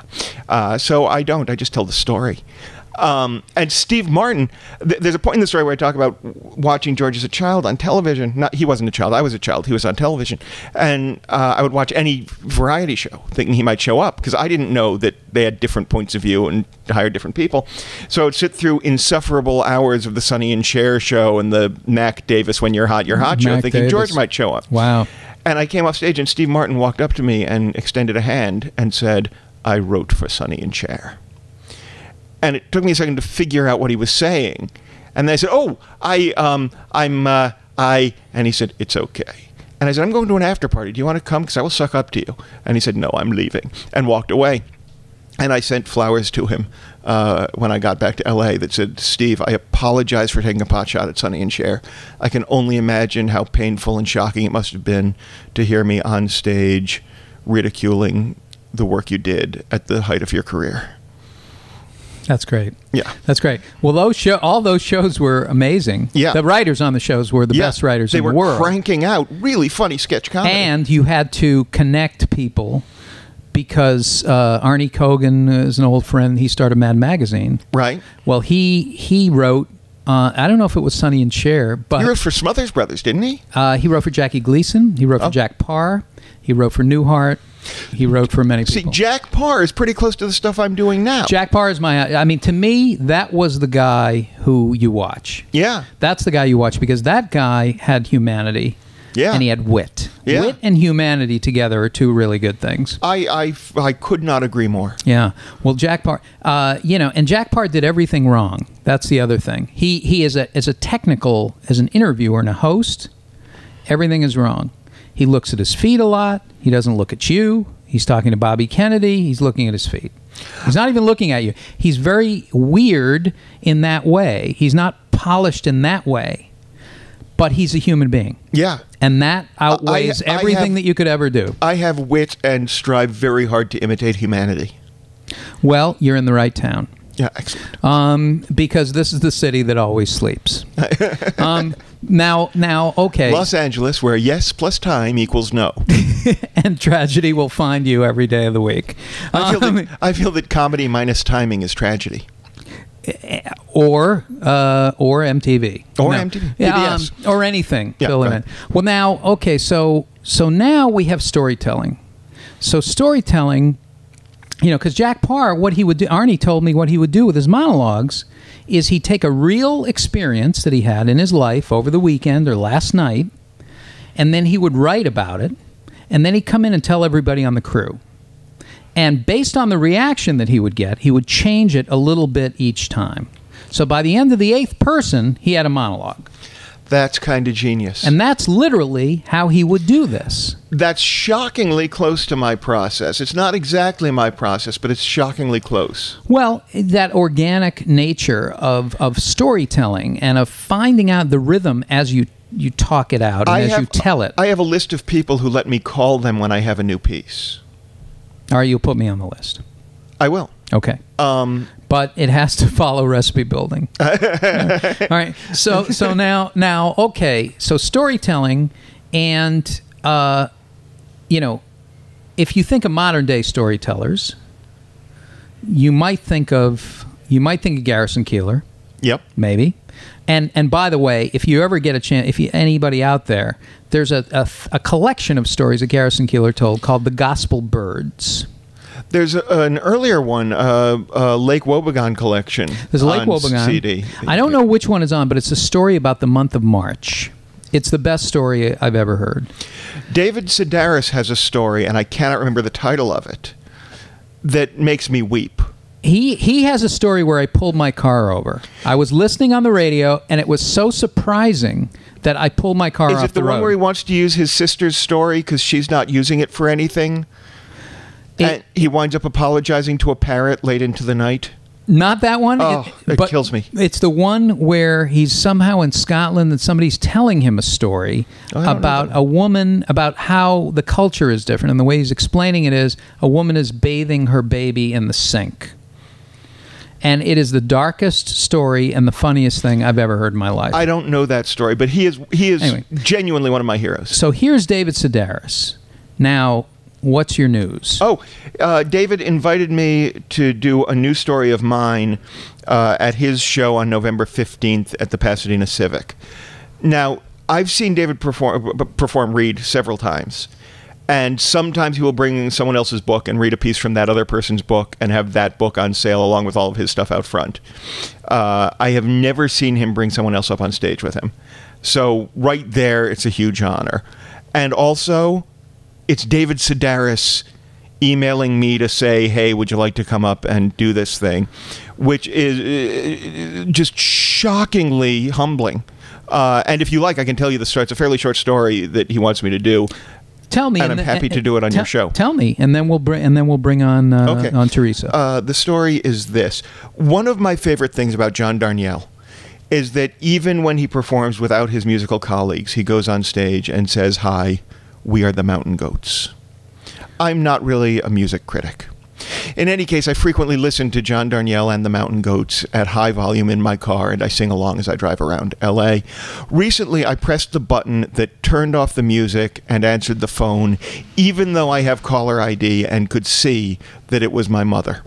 So I don't. I just tell the story. And Steve Martin, there's a point in the story where I talk about watching George as a child on television. He wasn't a child. I was a child. He was on television. And I would watch any variety show thinking he might show up because I didn't know that they had different points of view and hired different people. So I would sit through insufferable hours of the Sonny and Cher show and the Mac Davis When You're Hot show thinking Davis. George might show up. Wow. And I came off stage and Steve Martin walked up to me and extended a hand and said, I wrote for Sonny and Cher. And it took me a second to figure out what he was saying. And then I said, and he said, it's okay. And I said, I'm going to an after party. Do you want to come? Because I will suck up to you. And he said, no, I'm leaving. And walked away. And I sent flowers to him when I got back to L.A. that said, Steve, I apologize for taking a pot shot at Sonny and Cher. I can only imagine how painful and shocking it must have been to hear me on stage ridiculing the work you did at the height of your career. That's great. Yeah. That's great. Well, all those shows were amazing. Yeah. The writers on the shows were the best writers in the world. They were cranking out really funny sketch comedy. And you had to connect people because Arnie Kogan is an old friend. He started Mad Magazine. Right. Well, he wrote, I don't know if it was Sonny and Cher, but... He wrote for Smothers Brothers, didn't he? He wrote for Jackie Gleason. He wrote for Jack Parr. He wrote for Newhart. He wrote for many people. See, Jack Parr is pretty close to the stuff I'm doing now. Jack Parr is to me, that was the guy who you watch. Yeah. That's the guy you watch because that guy had humanity. Yeah. And he had wit. Yeah. Wit and humanity together are two really good things. I could not agree more. Yeah. Well, Jack Parr, and Jack Parr did everything wrong. That's the other thing. He as an interviewer and a host, everything is wrong. He looks at his feet a lot. He doesn't look at you. He's talking to Bobby Kennedy. He's looking at his feet. He's not even looking at you. He's very weird in that way. He's not polished in that way. But he's a human being. Yeah. And that outweighs everything that you could ever do. I have wit and strive very hard to imitate humanity. Well, you're in the right town. Yeah, excellent. Because this is the city that always sleeps. Now, okay. Los Angeles, where yes plus time equals no. And tragedy will find you every day of the week. I feel that comedy minus timing is tragedy. Or MTV. Or MTV. PBS. Or anything. Yeah, Fill it in. Well, now, okay, so now we have storytelling. So storytelling, because Jack Parr, what he would do, Arnie told me what he would do with his monologues is he'd take a real experience that he had in his life over the weekend or last night, and then he would write about it, and then he'd come in and tell everybody on the crew. And based on the reaction that he would get, he would change it a little bit each time. So by the end of the 8th person, he had a monologue. That's kind of genius. And that's literally how he would do this. That's shockingly close to my process. It's not exactly my process, but it's shockingly close. Well, that organic nature of storytelling and of finding out the rhythm as you talk it out and as you tell it. I have a list of people who let me call them when I have a new piece. All right, you'll put me on the list. I will. Okay. But it has to follow recipe building. All right. So now, okay. So storytelling, and if you think of modern day storytellers, you might think of Garrison Keillor. Yep. Maybe. And by the way, if you ever get a chance, anybody out there, there's a collection of stories that Garrison Keillor told called The Gospel Birds. There's an earlier one, Lake Wobegon collection. There's a Lake Wobegon CD. I don't know which one is on, but it's a story about the month of March. It's the best story I've ever heard. David Sedaris has a story, and I cannot remember the title of it, that makes me weep. He has a story where I pulled my car over. I was listening on the radio, and it was so surprising that I pulled my car off the road. Is it the one where he wants to use his sister's story because she's not using it for anything? And he winds up apologizing to a parrot late into the night? Not that one. Oh, it kills me. It's the one where he's somehow in Scotland and somebody's telling him a story about a woman, about how the culture is different. And the way he's explaining it is a woman is bathing her baby in the sink. And it is the darkest story and the funniest thing I've ever heard in my life. I don't know that story, but he is anyway, genuinely one of my heroes. So here's David Sedaris. Now, what's your news? Oh, David invited me to do a new story of mine at his show on November 15th at the Pasadena Civic. Now, I've seen David perform read several times. And sometimes he will bring someone else's book and read a piece from that other person's book and have that book on sale along with all of his stuff out front. I have never seen him bring someone else up on stage with him. So right there, it's a huge honor. And also, it's David Sedaris emailing me to say, hey, would you like to come up and do this thing? Which is just shockingly humbling. And if you like, I can tell you the story. It's a fairly short story that he wants me to do. Tell me, and I'm happy to do it on your show. Tell me, and then we'll bring on on Theresa. The story is this: one of my favorite things about John Darnielle is that even when he performs without his musical colleagues, he goes on stage and says, "Hi, we are the Mountain Goats." I'm not really a music critic. In any case, I frequently listen to John Darnielle and the Mountain Goats at high volume in my car, and I sing along as I drive around L.A. Recently, I pressed the button that turned off the music and answered the phone, even though I have caller ID and could see that it was my mother.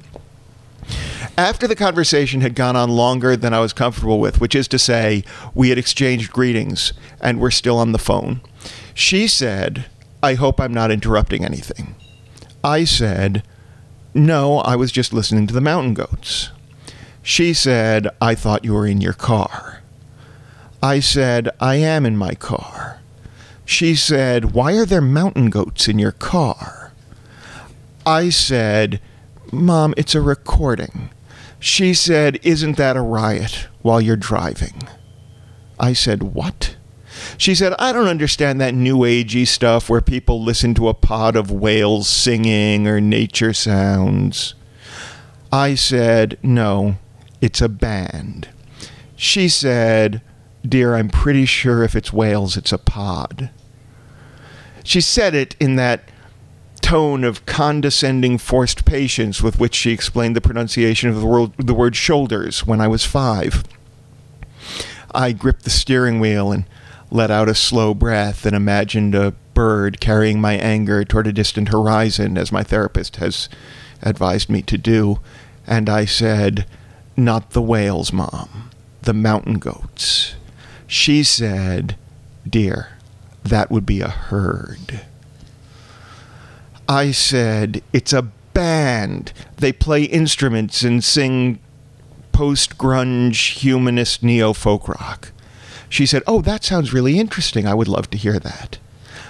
After the conversation had gone on longer than I was comfortable with, which is to say, we had exchanged greetings and were still on the phone, she said, "I hope I'm not interrupting anything." I said, "No, I was just listening to the Mountain Goats." She said, "I thought you were in your car." I said, "I am in my car." She said, "Why are there mountain goats in your car?" I said, "Mom, it's a recording." She said, "Isn't that a riot while you're driving?" I said, "What?" She said, "I don't understand that new agey stuff where people listen to a pod of whales singing or nature sounds." I said, "No, it's a band." She said, "Dear, I'm pretty sure if it's whales, it's a pod." She said it in that tone of condescending forced patience with which she explained the pronunciation of the word shoulders when I was 5. I gripped the steering wheel and let out a slow breath and imagined a bird carrying my anger toward a distant horizon, as my therapist has advised me to do. And I said, "Not the whales, Mom, the mountain goats." She said, "Dear, that would be a herd." I said, "It's a band. They play instruments and sing post-grunge humanist neo-folk rock." She said, "Oh, that sounds really interesting. I would love to hear that."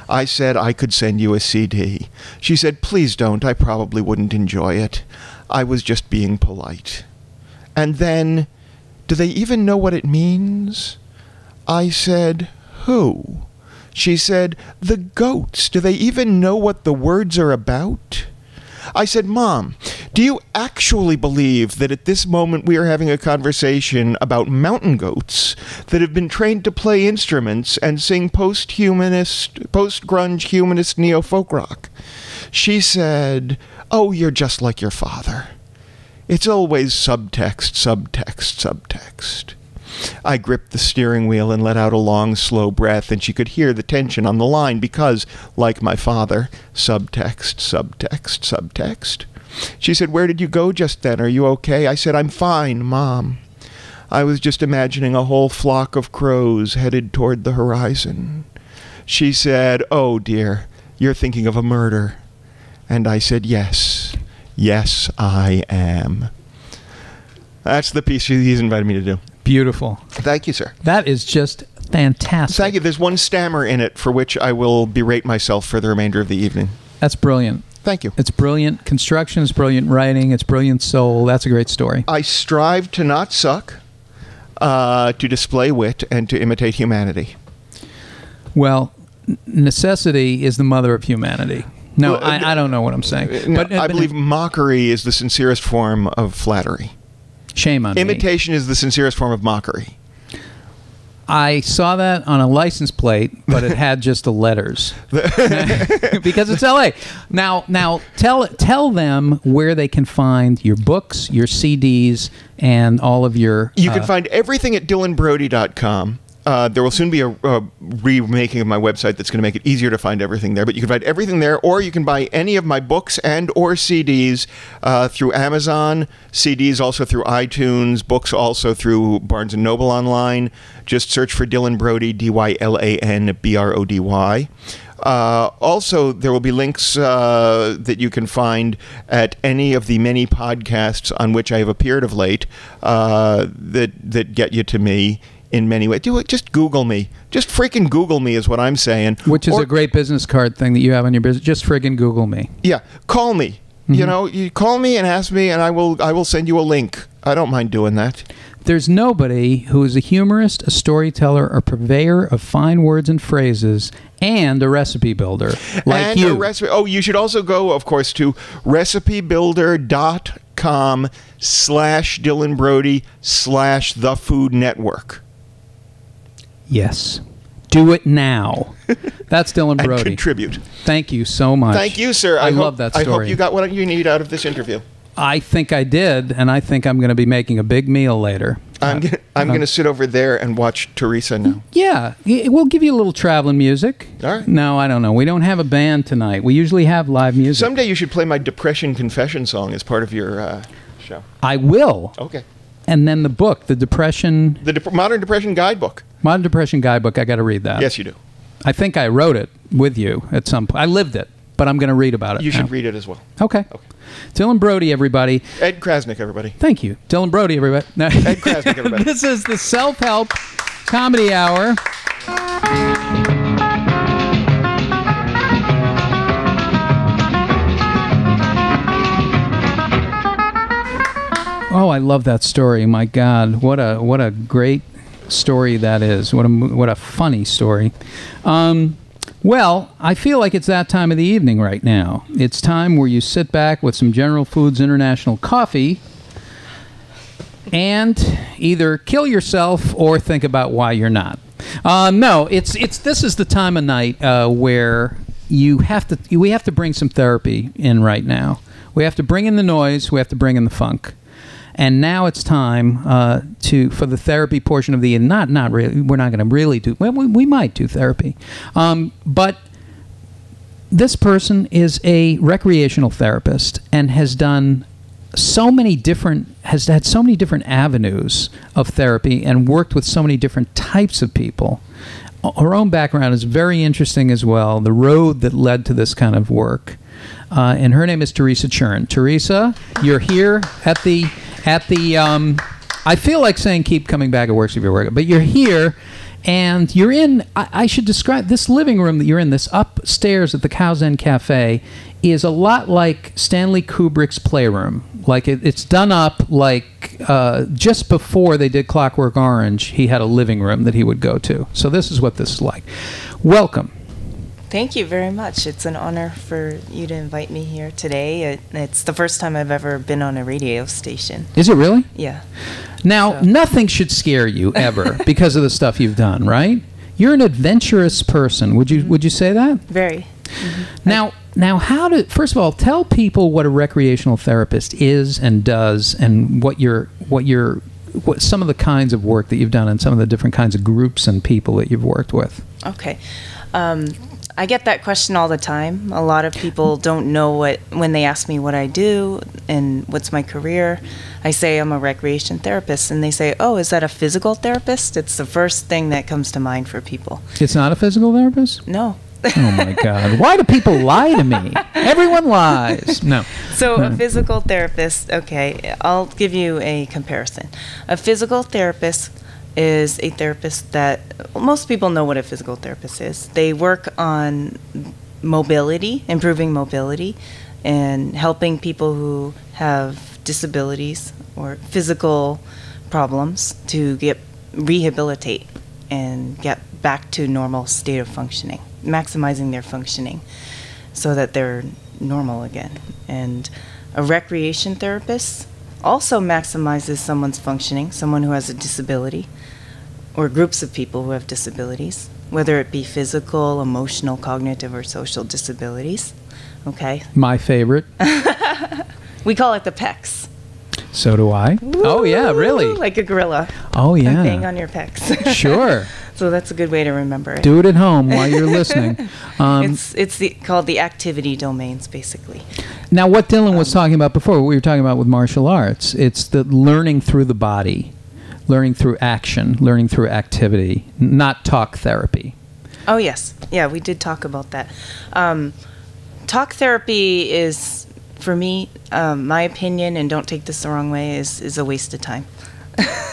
I said I could send you a CD. She said, "Please don't. I probably wouldn't enjoy it. I was just being polite." And then, "Do they even know what it means?" I said, "Who?" She said, "The goats. Do they even know what the words are about?" I said, "Mom, do you actually believe that at this moment we are having a conversation about mountain goats that have been trained to play instruments and sing post-grunge humanist neo-folk rock?" She said, "Oh, you're just like your father. It's always subtext, subtext, subtext." I gripped the steering wheel and let out a long, slow breath, and she could hear the tension on the line because, like my father, subtext, subtext, subtext. She said, "Where did you go just then? Are you okay?" I said, "I'm fine, Mom. I was just imagining a whole flock of crows headed toward the horizon." She said, "Oh, dear, you're thinking of a murder." And I said, "Yes, yes, I am." That's the piece he's invited me to do. Beautiful. Thank you, sir. That is just fantastic. Thank you. There's one stammer in it for which I will berate myself for the remainder of the evening. That's brilliant. Thank you. It's brilliant construction. It's brilliant writing. It's brilliant soul. That's a great story. I strive to not suck, to display wit, and to imitate humanity. Well, necessity is the mother of humanity. No, I don't know what I'm saying. But I believe mockery is the sincerest form of flattery. Shame on me. Imitation is the sincerest form of mockery. I saw that on a license plate, but it had just the letters because it's L.A. Now tell them where they can find your books, your CDs, and all of your. You can find everything at dylanbrody.com. There will soon be a remaking of my website that's going to make it easier to find everything there. But you can find everything there, or you can buy any of my books and or CDs through Amazon, CDs also through iTunes, books also through Barnes & Noble online. Just search for Dylan Brody, DYLANBRODY. Also, there will be links that you can find at any of the many podcasts on which I have appeared of late that get you to me in many ways. Do it. Just Google me. Just freaking Google me is what I'm saying. Which is a great business card thing that you have on your business. Just friggin' Google me. Yeah. Call me. Mm-hmm. You know, you call me and ask me, and I will send you a link. I don't mind doing that. There's nobody who is a humorist, a storyteller, a purveyor of fine words and phrases, and a recipe builder like you. You should also go, of course, to recipebuilder.com/Dylan Brody/The Food Network. Yes. Do it now. That's Dylan Brody. And contribute. Thank you so much. Thank you, sir. I love that story. I hope you got what you need out of this interview. I think I did, and I think I'm going to be making a big meal later. I'm going to sit over there and watch Theresa now. Yeah. We'll give you a little traveling music. All right. No, I don't know. We don't have a band tonight. We usually have live music. Someday you should play my Depression Confession song as part of your show. I will. Okay. And then the book, the Depression... Modern Depression Guidebook. Modern Depression Guidebook. I got to read that. Yes, you do. I think I wrote it with you at some point. I lived it, but I'm going to read about it. You should read it as well. Okay. Dylan Brody, everybody. Ed Crasnick, everybody. Thank you. Dylan Brody, everybody. No. Ed Crasnick, everybody. This is the Self-Help Comedy Hour. I love that story. My God, what a great story that is. What a funny story. Well, I feel like it's that time of the evening right now. It's time where you sit back with some General Foods International coffee and either kill yourself or think about why you're not. No, this is the time of night where we have to bring some therapy in right now. We have to bring in the noise. We have to bring in the funk. And now it's time for the therapy portion of the evening. Not really. We're not going to really do. Well, we might do therapy, but this person is a recreational therapist and has had so many different avenues of therapy and worked with so many different types of people. Her own background is very interesting as well. The road that led to this kind of work, and her name is Theresa Chern. Theresa, you're here at the. I feel like saying keep coming back, it works if you're working, but you're here and you're in, I should describe this living room that you're in, this upstairs at the Cow's End Cafe, is a lot like Stanley Kubrick's Playroom. Like it's done up like just before they did Clockwork Orange, he had a living room that he would go to. So this is what this is like. Welcome. Thank you very much. It's an honor for you to invite me here today. It's the first time I've ever been on a radio station. Is it really? Yeah. Now, nothing should scare you ever because of the stuff you've done, right? You're an adventurous person. Would you say that? Very. Mm-hmm. Now, first of all, tell people what a recreational therapist is and does, and what some of the kinds of work that you've done and some of the different kinds of groups and people that you've worked with. Okay. I get that question all the time. A lot of people don't know when they ask me what I do and what's my career, I say I'm a recreation therapist, and they say, oh, is that a physical therapist? It's the first thing that comes to mind for people. It's not a physical therapist? No. Oh my God. Why do people lie to me? Everyone lies. No. So a physical therapist, okay, I'll give you a comparison. A physical therapist is a therapist that most people know what a physical therapist is. They work on mobility, improving mobility, and helping people who have disabilities or physical problems to rehabilitate and get back to normal state of functioning, maximizing their functioning so that they're normal again. And a recreation therapist also maximizes someone's functioning, someone who has a disability, or groups of people who have disabilities, whether it be physical, emotional, cognitive, or social disabilities. Okay? My favorite. We call it the pecs. So do I. Woo! Oh, yeah, really? Like a gorilla. Oh, yeah. I'm bang on your pecs. Sure. So that's a good way to remember it. Do it at home while you're listening. It's called the activity domains, basically. Now, what Dylan was talking about before, what we were talking about with martial arts, it's the learning through the body, learning through action, learning through activity, not talk therapy. Oh, yes. Yeah, we did talk about that. Talk therapy is, for me, my opinion, and don't take this the wrong way, is a waste of time.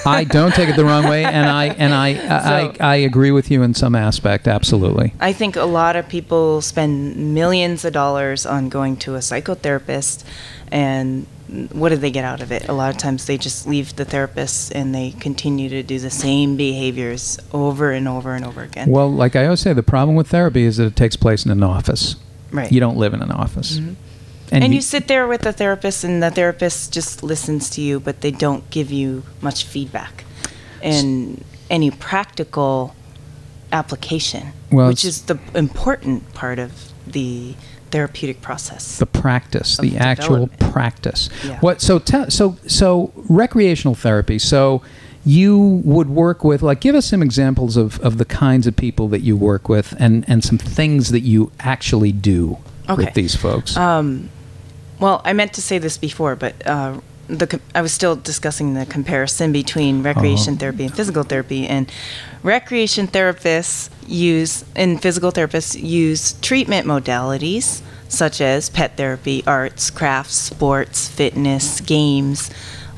I don't take it the wrong way, and I agree with you in some aspect, absolutely. I think a lot of people spend millions of dollars on going to a psychotherapist, and what do they get out of it? A lot of times they just leave the therapist and they continue to do the same behaviors over and over and over again. Well, like I always say, the problem with therapy is that it takes place in an office. Right. You don't live in an office. Mm-hmm. And you sit there with the therapist, and the therapist just listens to you, but they don't give you much feedback and any practical application, which is the important part of the therapeutic process. The practice, the actual practice. Yeah. So recreational therapy. So you would work with, like, give us some examples of the kinds of people that you work with, and some things that you actually do with these folks. Well, I meant to say this before, but I was still discussing the comparison between recreation therapy and physical therapy. And recreation therapists and physical therapists use treatment modalities such as pet therapy, arts, crafts, sports, fitness, games,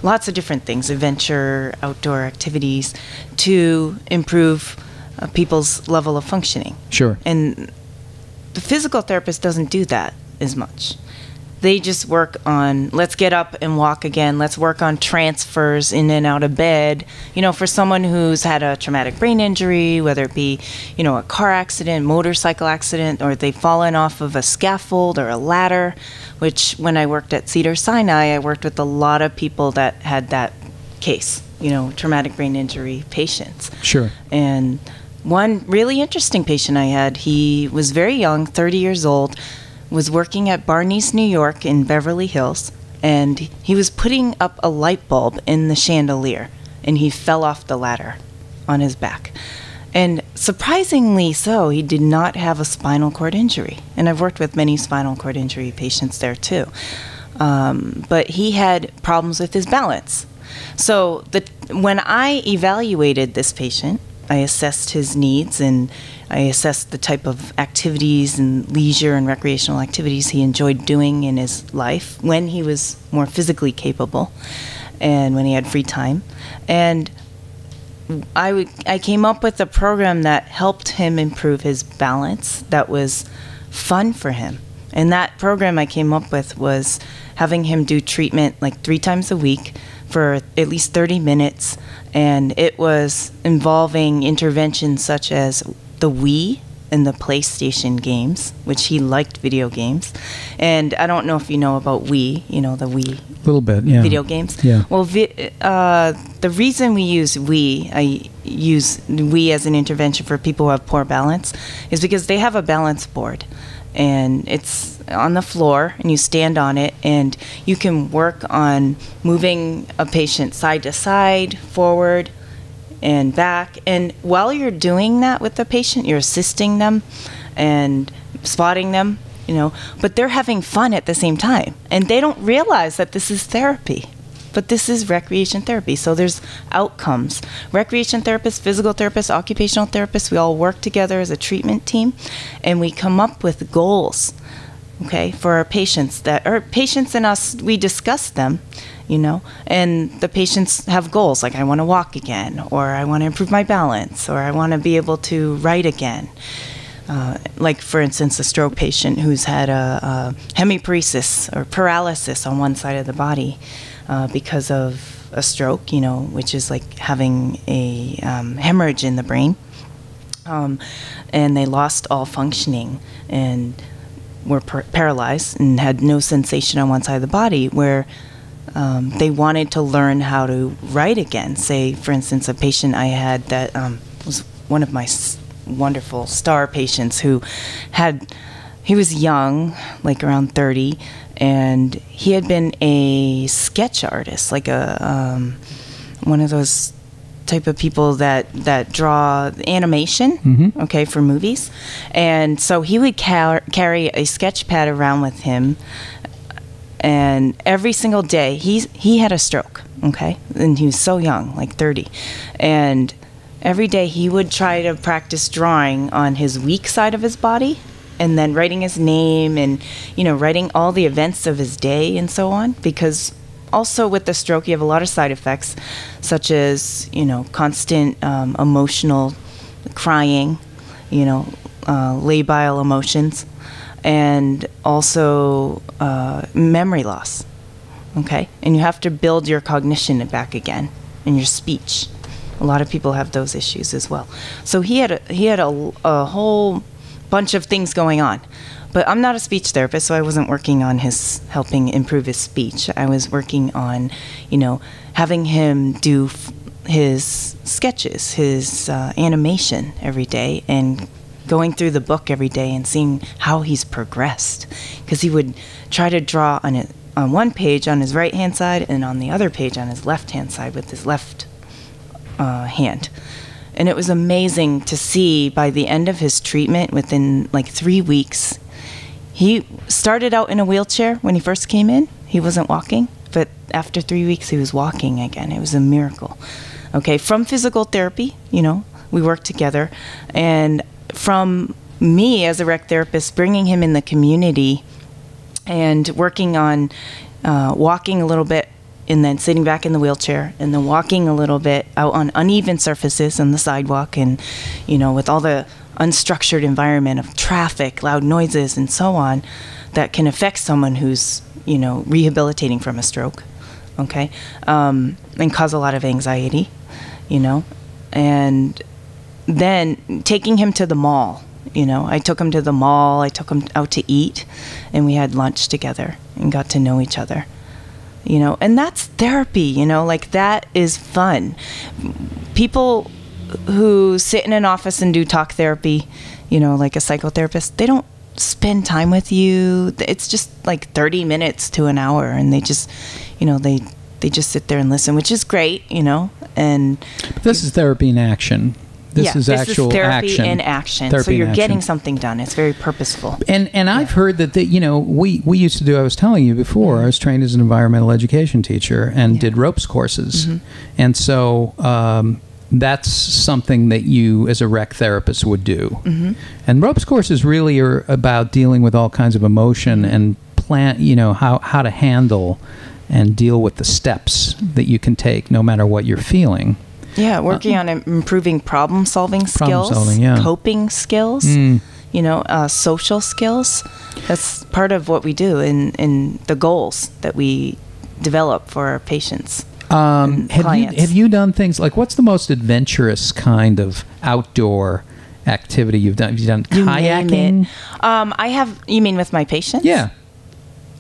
lots of different things, adventure, outdoor activities, to improve people's level of functioning. Sure. And the physical therapist doesn't do that as much. they just work on, let's get up and walk again. Let's work on transfers in and out of bed. You know, for someone who's had a traumatic brain injury, whether it be, you know, a car accident, motorcycle accident, or they've fallen off of a scaffold or a ladder, which when I worked at Cedars-Sinai, I worked with a lot of people that had that case, you know, traumatic brain injury patients. Sure. And one really interesting patient I had, he was very young, 30 years old, was working at Barney's, New York in Beverly Hills, and he was putting up a light bulb in the chandelier, and he fell off the ladder on his back. And surprisingly so, he did not have a spinal cord injury. And I've worked with many spinal cord injury patients there too. But he had problems with his balance. So when I evaluated this patient, I assessed his needs, and I assessed the type of activities and leisure and recreational activities he enjoyed doing in his life when he was more physically capable and when he had free time. And I came up with a program that helped him improve his balance that was fun for him. And that program I came up with was having him do treatment like 3 times a week for at least 30 minutes. And it was involving interventions such as the Wii and the PlayStation games, which he liked video games. And I don't know if you know about Wii, you know, the Wii. A little bit, yeah. Video games. Yeah. Well, the reason we use Wii, I use Wii as an intervention for people who have poor balance, is because they have a balance board. And it's on the floor, and you stand on it, and you can work on moving a patient side to side, forward, and back. And while you're doing that with the patient, you're assisting them and spotting them, you know, but they're having fun at the same time. And they don't realize that this is therapy. But this is recreation therapy. So there's outcomes. Recreation therapists, physical therapists, occupational therapists, we all work together as a treatment team, and we come up with goals, okay, for our patients that are patients and us. We discuss them, you know, and the patients have goals like I want to walk again, or I want to improve my balance, or I want to be able to write again. Like, for instance, a stroke patient who's had a hemiparesis or paralysis on one side of the body because of a stroke, you know, which is like having a hemorrhage in the brain. And they lost all functioning and were paralyzed and had no sensation on one side of the body, where they wanted to learn how to write again. Say, for instance, a patient I had that was one of my wonderful star patients who he was young, like around 30, and he had been a sketch artist, like one of those type of people that draw animation, okay, for movies. And so he would carry a sketch pad around with him, and every single day he had a stroke, okay, and he was so young, like 30, and every day he would try to practice drawing on his weak side of his body, and then writing his name and, you know, writing all the events of his day and so on. Because also with the stroke, you have a lot of side effects, such as, you know, constant emotional crying, you know, labile emotions, and also memory loss, okay? And you have to build your cognition back again and your speech. A lot of people have those issues as well. So he had a whole bunch of things going on. But I'm not a speech therapist, so I wasn't working on helping improve his speech. I was working on, you know, having him do his sketches, his animation every day, and going through the book every day and seeing how he's progressed. Because he would try to draw on one page on his right-hand side and on the other page on his left-hand side with his left hand. And it was amazing to see by the end of his treatment, within like 3 weeks, he started out in a wheelchair when he first came in. He wasn't walking, but after 3 weeks, he was walking again. It was a miracle. Okay, from physical therapy, you know, we worked together. And from me as a rec therapist, bringing him in the community and working on walking a little bit, and then sitting back in the wheelchair, and then walking a little bit out on uneven surfaces on the sidewalk, and, you know, with all the unstructured environment of traffic, loud noises, and so on, that can affect someone who's rehabilitating from a stroke, okay, and cause a lot of anxiety, and then taking him to the mall. I took him to the mall, I took him out to eat, and we had lunch together and got to know each other. And that's therapy, like that is fun. People who sit in an office and do talk therapy, like a psychotherapist, they don't spend time with you. It's just like 30 minutes to an hour, and they just, they just sit there and listen, which is great, and this is therapy in action. This is actual therapy action. in action. Therapy so you're in getting action. something done. It's very purposeful. And I've heard that we used to do. I was telling you before. I was trained as an environmental education teacher and did ropes courses, and so that's something that you as a rec therapist would do. And ropes courses really are about dealing with all kinds of emotion and plan. How to handle and deal with the steps that you can take, no matter what you're feeling. Yeah, working on improving problem-solving skills, coping skills, social skills. That's part of what we do in the goals that we develop for our patients. Have you done things like, what's the most adventurous kind of outdoor activity you've done? Have you done kayaking? I have. You mean with my patients? Yeah.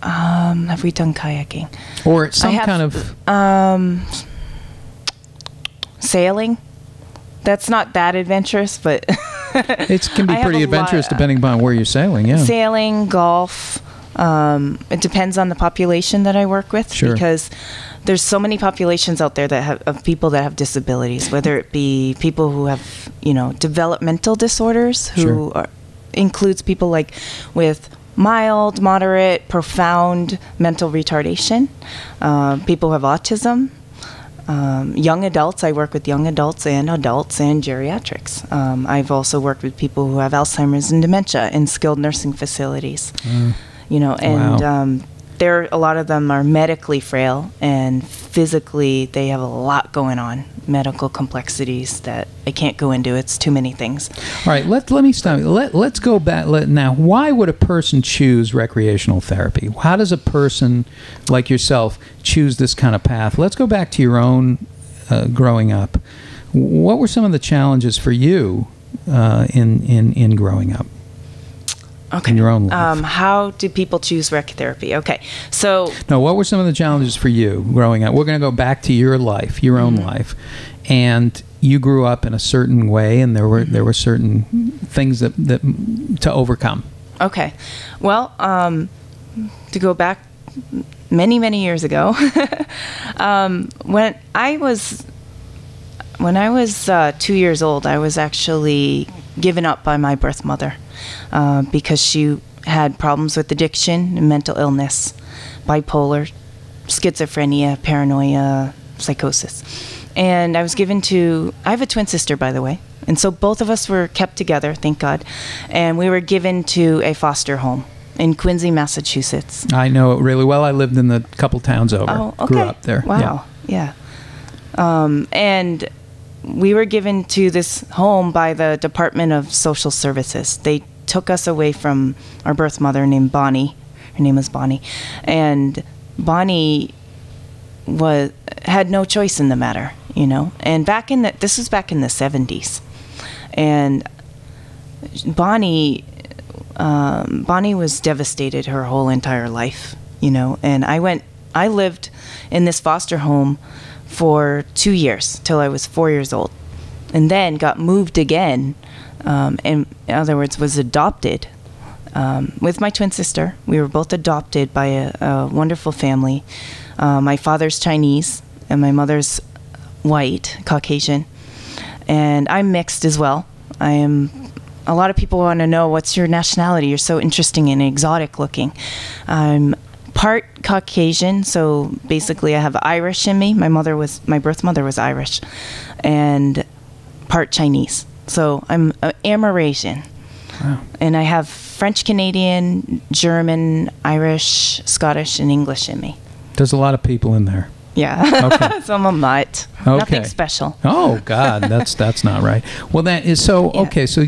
Have we done kayaking? Or some kind of... sailing. That's not that adventurous, but it can be pretty adventurous depending upon where you're sailing. Yeah, sailing, golf. It depends on the population that I work with, because there's so many populations out there of people that have disabilities, whether it be people who have developmental disorders, who includes people like with mild, moderate, profound mental retardation, people who have autism. Young adults, I work with young adults and geriatrics. I've also worked with people who have Alzheimer's and dementia in skilled nursing facilities. A lot of them are medically frail, and physically they have a lot going on, medical complexities that I can't go into. It's too many things. All right, let me stop. Let's go back now. Why would a person choose recreational therapy? How does a person like yourself choose this kind of path? Let's go back to your own growing up. What were some of the challenges for you in growing up? Okay. In your own life. How do people choose rec therapy? Okay, so... No, what were some of the challenges for you growing up? We're going to go back to your life, your own life. And you grew up in a certain way, and there were certain things that to overcome. Okay. Well, to go back many, many years ago, when I was 2 years old, I was actually given up by my birth mother. Because she had problems with addiction and mental illness, bipolar, schizophrenia, paranoia, psychosis. And I was I have a twin sister, by the way. And so both of us were kept together, thank God. And we were given to a foster home in Quincy, Massachusetts. I know it really well. I lived in the couple towns over. Oh, okay. Grew up there. Wow, yeah. And we were given to this home by the Department of Social Services. They took us away from our birth mother named Bonnie. Her name was Bonnie. And Bonnie had no choice in the matter, And this was back in the 70s. And Bonnie was devastated her whole entire life, And I lived in this foster home for 2 years till I was 4 years old, and then got moved again. In other words, was adopted with my twin sister. We were both adopted by a wonderful family. My father's Chinese and my mother's white, Caucasian, and I'm mixed as well. A lot of people want to know, what's your nationality? You're so interesting and exotic looking. I'm part Caucasian, so basically I have Irish in me. My birth mother was Irish, and part Chinese. So I'm Amerasian. Wow. And I have French Canadian, German, Irish, Scottish, and English in me. There's a lot of people in there. Yeah. Okay. So I'm a mutt. Okay. Nothing special. Oh God, that's not right. Well, that is so. Yeah. Okay, so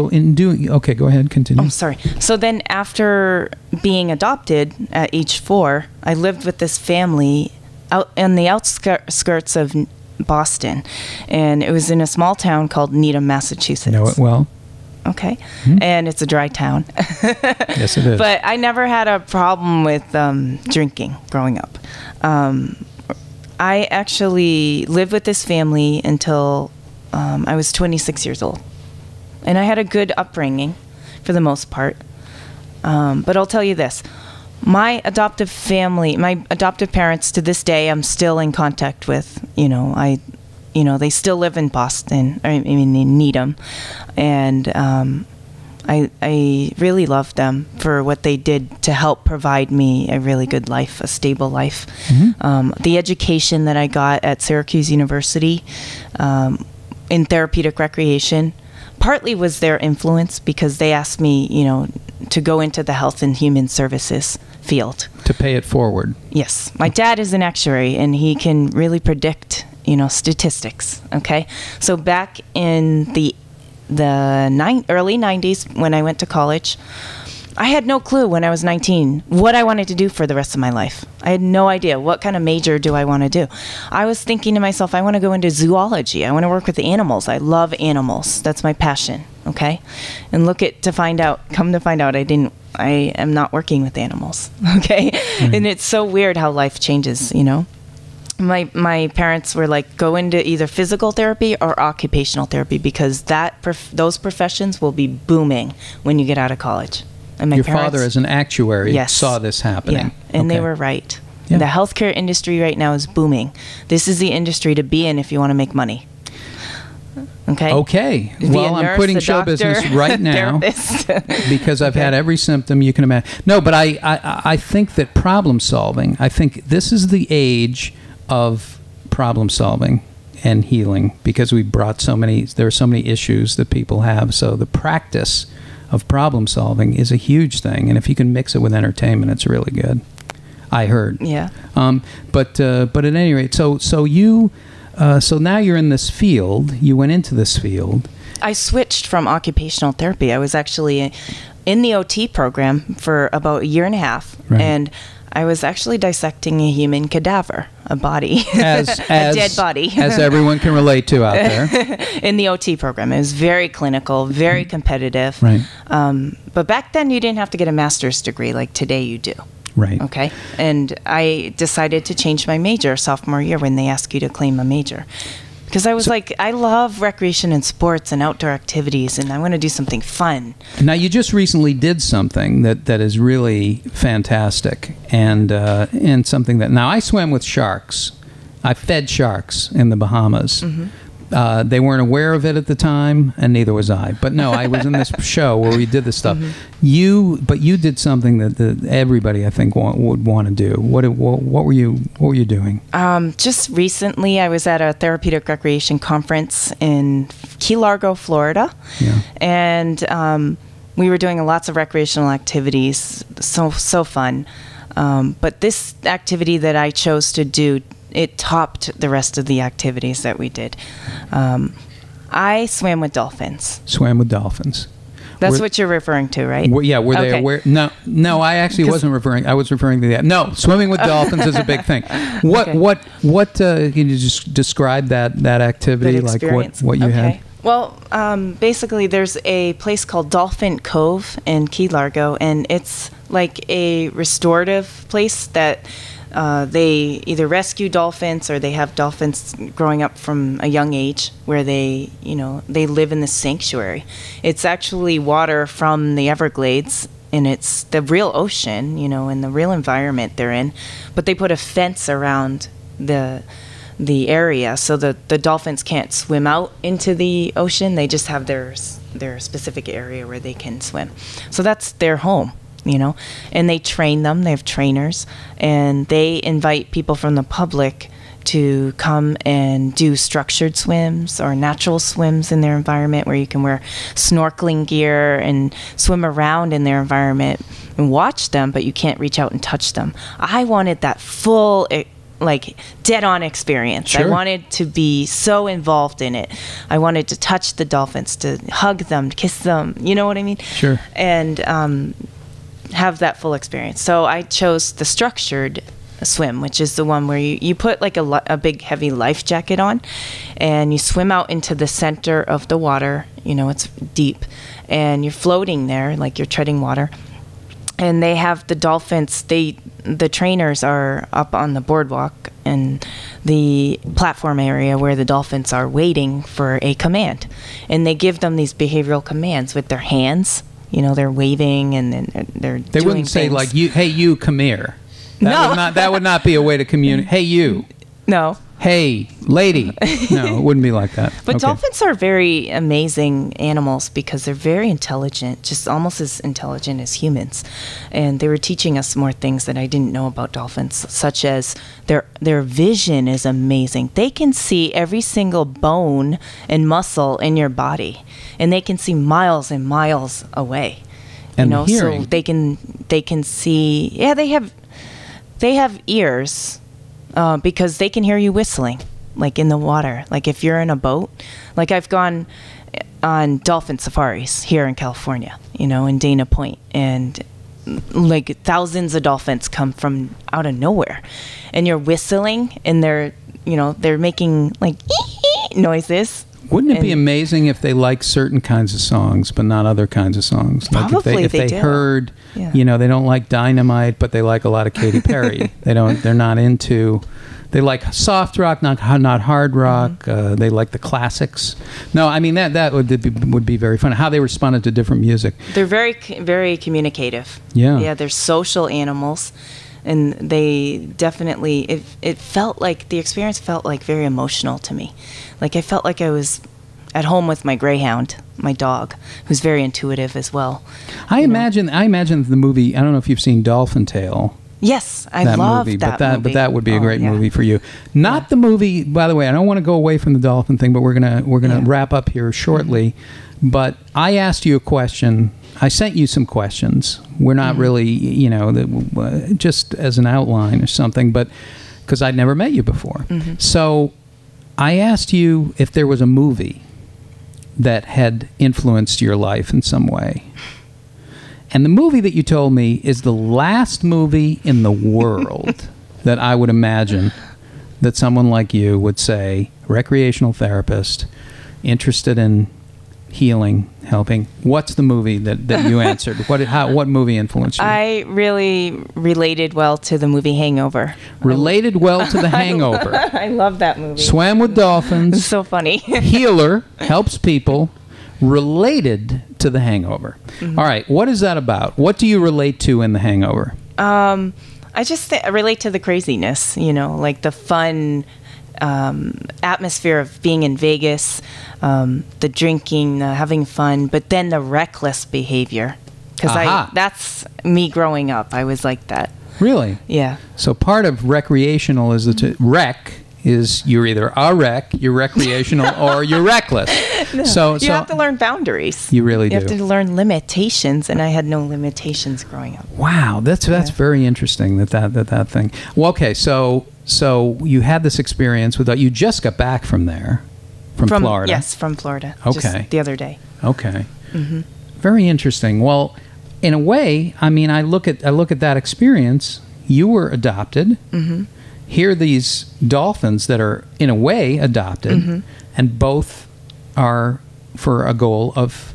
in doing. Okay, go ahead. Continue. I'm sorry. So then, after being adopted at age 4, I lived with this family out in the outskirts of Boston, and it was in a small town called Needham, Massachusetts. Know it well. Okay. Hmm. And it's a dry town. Yes, it is. But I never had a problem with drinking growing up. I actually lived with this family until I was 26 years old. And I had a good upbringing for the most part. But I'll tell you this. My adoptive family, my adoptive parents, to this day, I'm still in contact with. They still live in Boston, in Needham. And I really love them for what they did to help provide me a really good life, a stable life. Mm-hmm. The education that I got at Syracuse University in therapeutic recreation partly was their influence, because they asked me, to go into the health and human services field. To pay it forward. Yes. My dad is an actuary, and he can really predict, statistics. Okay. So back in the early 90s, when I went to college, I had no clue when I was 19 what I wanted to do for the rest of my life. I had no idea what kind of major do I want to do. I was thinking to myself, I want to go into zoology. I want to work with the animals. I love animals. That's my passion. Okay. And come to find out, I am not working with animals. Okay. Mm-hmm. And it's so weird how life changes, My parents were like, go into either physical therapy or occupational therapy, because those professions will be booming when you get out of college. And Your father, as an actuary, saw this happening. Yeah, and they were right. Yeah. The healthcare industry right now is booming. This is the industry to be in if you want to make money. Okay. Well, I'm quitting show business right now because I've had every symptom you can imagine. No, but I think that problem solving, I think this is the age of problem solving and healing, because there are so many issues that people have. So the practice of problem solving is a huge thing, and if you can mix it with entertainment, it's really good. I heard. Yeah. But at any rate, so now you're in this field. You went into this field. I switched from occupational therapy. I was actually in the OT program for about a year and a half, right. And I was actually dissecting a human cadaver, a body, a dead body. As everyone can relate to out there. In the OT program. It was very clinical, very competitive. Right. But back then you didn't have to get a master's degree like today you do. Right. Okay. And I decided to change my major sophomore year when they ask you to claim a major. Because I was I love recreation and sports and outdoor activities, and I want to do something fun. Now, you just recently did something that is really fantastic, and something that... Now, I swam with sharks. I fed sharks in the Bahamas. Mm-hmm. They weren't aware of it at the time, and neither was I. But no, I was in this show where we did this stuff. Mm-hmm. You did something that everybody, I think, would want to do. What were you doing? Just recently, I was at a therapeutic recreation conference in Key Largo, Florida, and we were doing lots of recreational activities. So fun. But this activity that I chose to do, it topped the rest of the activities that we did. I swam with dolphins. Swam with dolphins. That's what you're referring to, right? Were they aware? No, I actually wasn't referring. I was referring to that. No, swimming with dolphins is a big thing. What can you just describe that activity, like what you had? Well, basically, there's a place called Dolphin Cove in Key Largo, and it's like a restorative place that they either rescue dolphins or they have dolphins growing up from a young age where they live in the sanctuary. It's actually water from the Everglades, and it's the real ocean, and the real environment they're in. But they put a fence around the area so that the dolphins can't swim out into the ocean. They just have their specific area where they can swim. So that's their home. And they train them. They have trainers, and they invite people from the public to come and do structured swims or natural swims in their environment, where you can wear snorkeling gear and swim around in their environment and watch them, but you can't reach out and touch them. I wanted that full like dead-on experience. Sure. I wanted to be so involved in it. I wanted to touch the dolphins, to hug them, kiss them. You know what I mean? Sure. And have that full experience. So I chose the structured swim, which is the one where you put like a big heavy life jacket on, and you swim out into the center of the water. You know, it's deep, and you're floating there like you're treading water. And they have the dolphins, the trainers are up on the boardwalk and the platform area where the dolphins are waiting for a command. And they give them these behavioral commands with their hands. You know, they're waving and they're They doing wouldn't say things. like, "Hey, you, come here." No. That would not be a way to communicate. Hey, you. No. Hey, lady. No, it wouldn't be like that. But Okay. dolphins are very amazing animals because they're very intelligent, just almost as intelligent as humans. And they were teaching us more things that I didn't know about dolphins, such as their vision is amazing. They can see every single bone and muscle in your body, and they can see miles and miles away. And you know, hearing. so they can see. Yeah, they have ears. Because they can hear you whistling, like in the water. Like if you're in a boat, like I've gone on dolphin safaris here in California, you know, in Dana Point, and like thousands of dolphins come from out of nowhere, and you're whistling, and they're making like noises. Wouldn't it be amazing if they like certain kinds of songs, but not other kinds of songs? Like Probably if they do. heard, Yeah. you know, they don't like Dynamite, but they like a lot of Katy Perry. They're not into. They like soft rock, not hard rock. They like the classics. No, I mean that would be very fun. How they responded to different music. They're very, very communicative. Yeah. Yeah, they're social animals. And they definitely, it felt like, the experience felt like very emotional to me. Like I felt like I was at home with my greyhound, my dog, who's very intuitive as well. I imagine the movie. I don't know if you've seen Dolphin Tale. Yes, I That love movie, that but movie. that would be a great yeah. movie for you. Not the movie, by the way. I don't want to go away from the dolphin thing, but we're gonna wrap up here shortly. But I asked you a question. I sent you some questions. We're not really, you know, just as an outline or something, but because I'd never met you before. So I asked you if there was a movie that had influenced your life in some way. And the movie that you told me is the last movie in the world that I would imagine that someone like you would say, recreational therapist, interested in healing, helping. What's the movie that you answered? What movie influenced you? I really related well to the movie Hangover. Related well to The Hangover. I love that movie. Swam with dolphins. It's so funny. Healer, helps people. Related to The Hangover. All right, what is that about? What do you relate to in The Hangover? I just relate to the craziness, you know, like the fun atmosphere of being in Vegas, the drinking, having fun, but then the reckless behavior. Because that's me growing up. I was like that. Really? Yeah. So part of recreational is wreck is you're either a wreck, you're recreational, or you're reckless. No. So You have to learn boundaries. You really do. You have to learn limitations, and I had no limitations growing up. Wow, that's very interesting that thing. Well, okay, so you had this experience with you just got back from there, from Florida. Yes, from Florida. Okay. Just the other day. Okay. Very interesting. Well, in a way, I mean, I look at that experience. You were adopted. Here are these dolphins that are in a way adopted, and both are for a goal of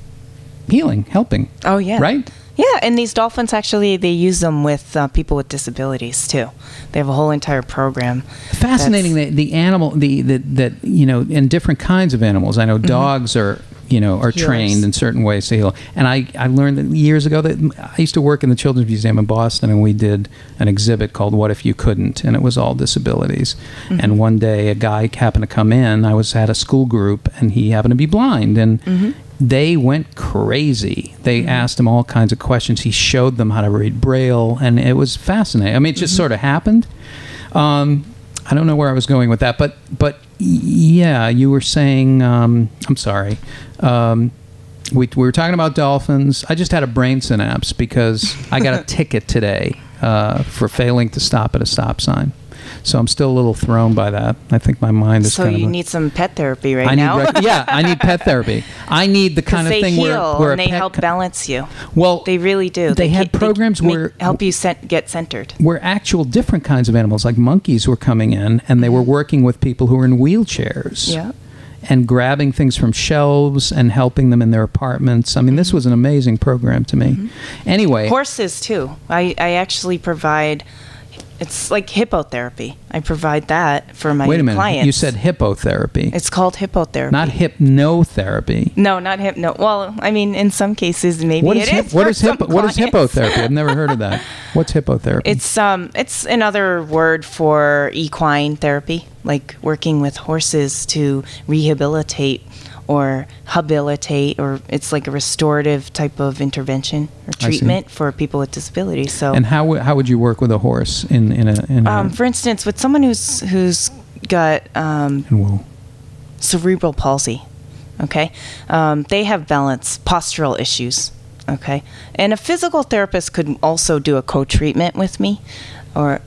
healing, helping. Oh yeah. Right? Yeah, and these dolphins actually, they use them with people with disabilities too. They have a whole entire program. Fascinating the animal that you know, in different kinds of animals. I know dogs are Healers. trained in certain ways to heal. And I learned that years ago that I used to work in the Children's Museum in Boston, and we did an exhibit called What If You Couldn't? And it was all disabilities. And one day a guy happened to come in. I was at a school group, and he happened to be blind. And they went crazy. They asked him all kinds of questions. He showed them how to read Braille, and it was fascinating. I mean, it just sort of happened. I don't know where I was going with that, but yeah, you were saying, I'm sorry. We were talking about dolphins. I just had a brain synapse because I got a ticket today for failing to stop at a stop sign. So I'm still a little thrown by that. I think my mind is So kind of... you need some pet therapy right I now. need I need pet therapy. I need the kind of they thing heal where and a they pet help balance you. Well, They really do. They had programs where help you get centered. where actual different kinds of animals, like monkeys, were coming in, and they were working with people who were in wheelchairs. Yeah. And grabbing things from shelves and helping them in their apartments. I mean, this was an amazing program to me. Anyway. Horses, too. I actually provide, it's like hippotherapy. I provide that for my clients. Wait a minute. You said hippotherapy. It's called hippotherapy. Not hypnotherapy. No, not hypno. Well, I mean, in some cases, maybe What it is. What is hippotherapy? I've never heard of that. What's hippotherapy? It's another word for equine therapy, like working with horses to rehabilitate or habilitate, or it's like a restorative type of intervention or treatment for people with disabilities. So, and how would you work with a horse for instance, with someone who's got cerebral palsy, okay, they have balance, postural issues, okay, and a physical therapist could also do a co-treatment with me, or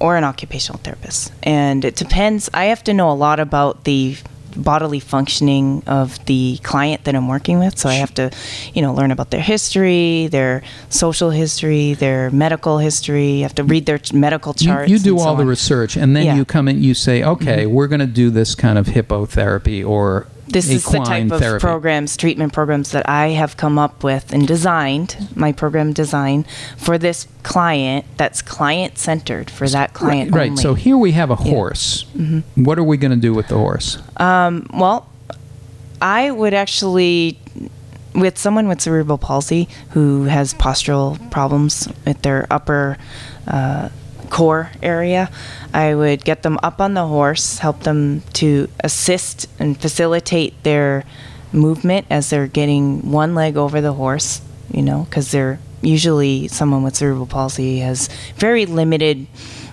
an occupational therapist, and it depends. I have to know a lot about the bodily functioning of the client that I'm working with. So I have to, learn about their history, their social history, their medical history. You have to read their medical charts. You do all the research, and then you come in, you say, okay, we're going to do this kind of hippotherapy or this is the type of treatment programs that I have come up with and designed, my program design for this client that's client-centered for that client only. Right, so here we have a horse. What are we going to do with the horse? Well, I would actually, with someone with cerebral palsy who has postural problems with their upper core area, I would get them up on the horse, help them to assist and facilitate their movement as they're getting one leg over the horse, because they're usually, someone with cerebral palsy has very limited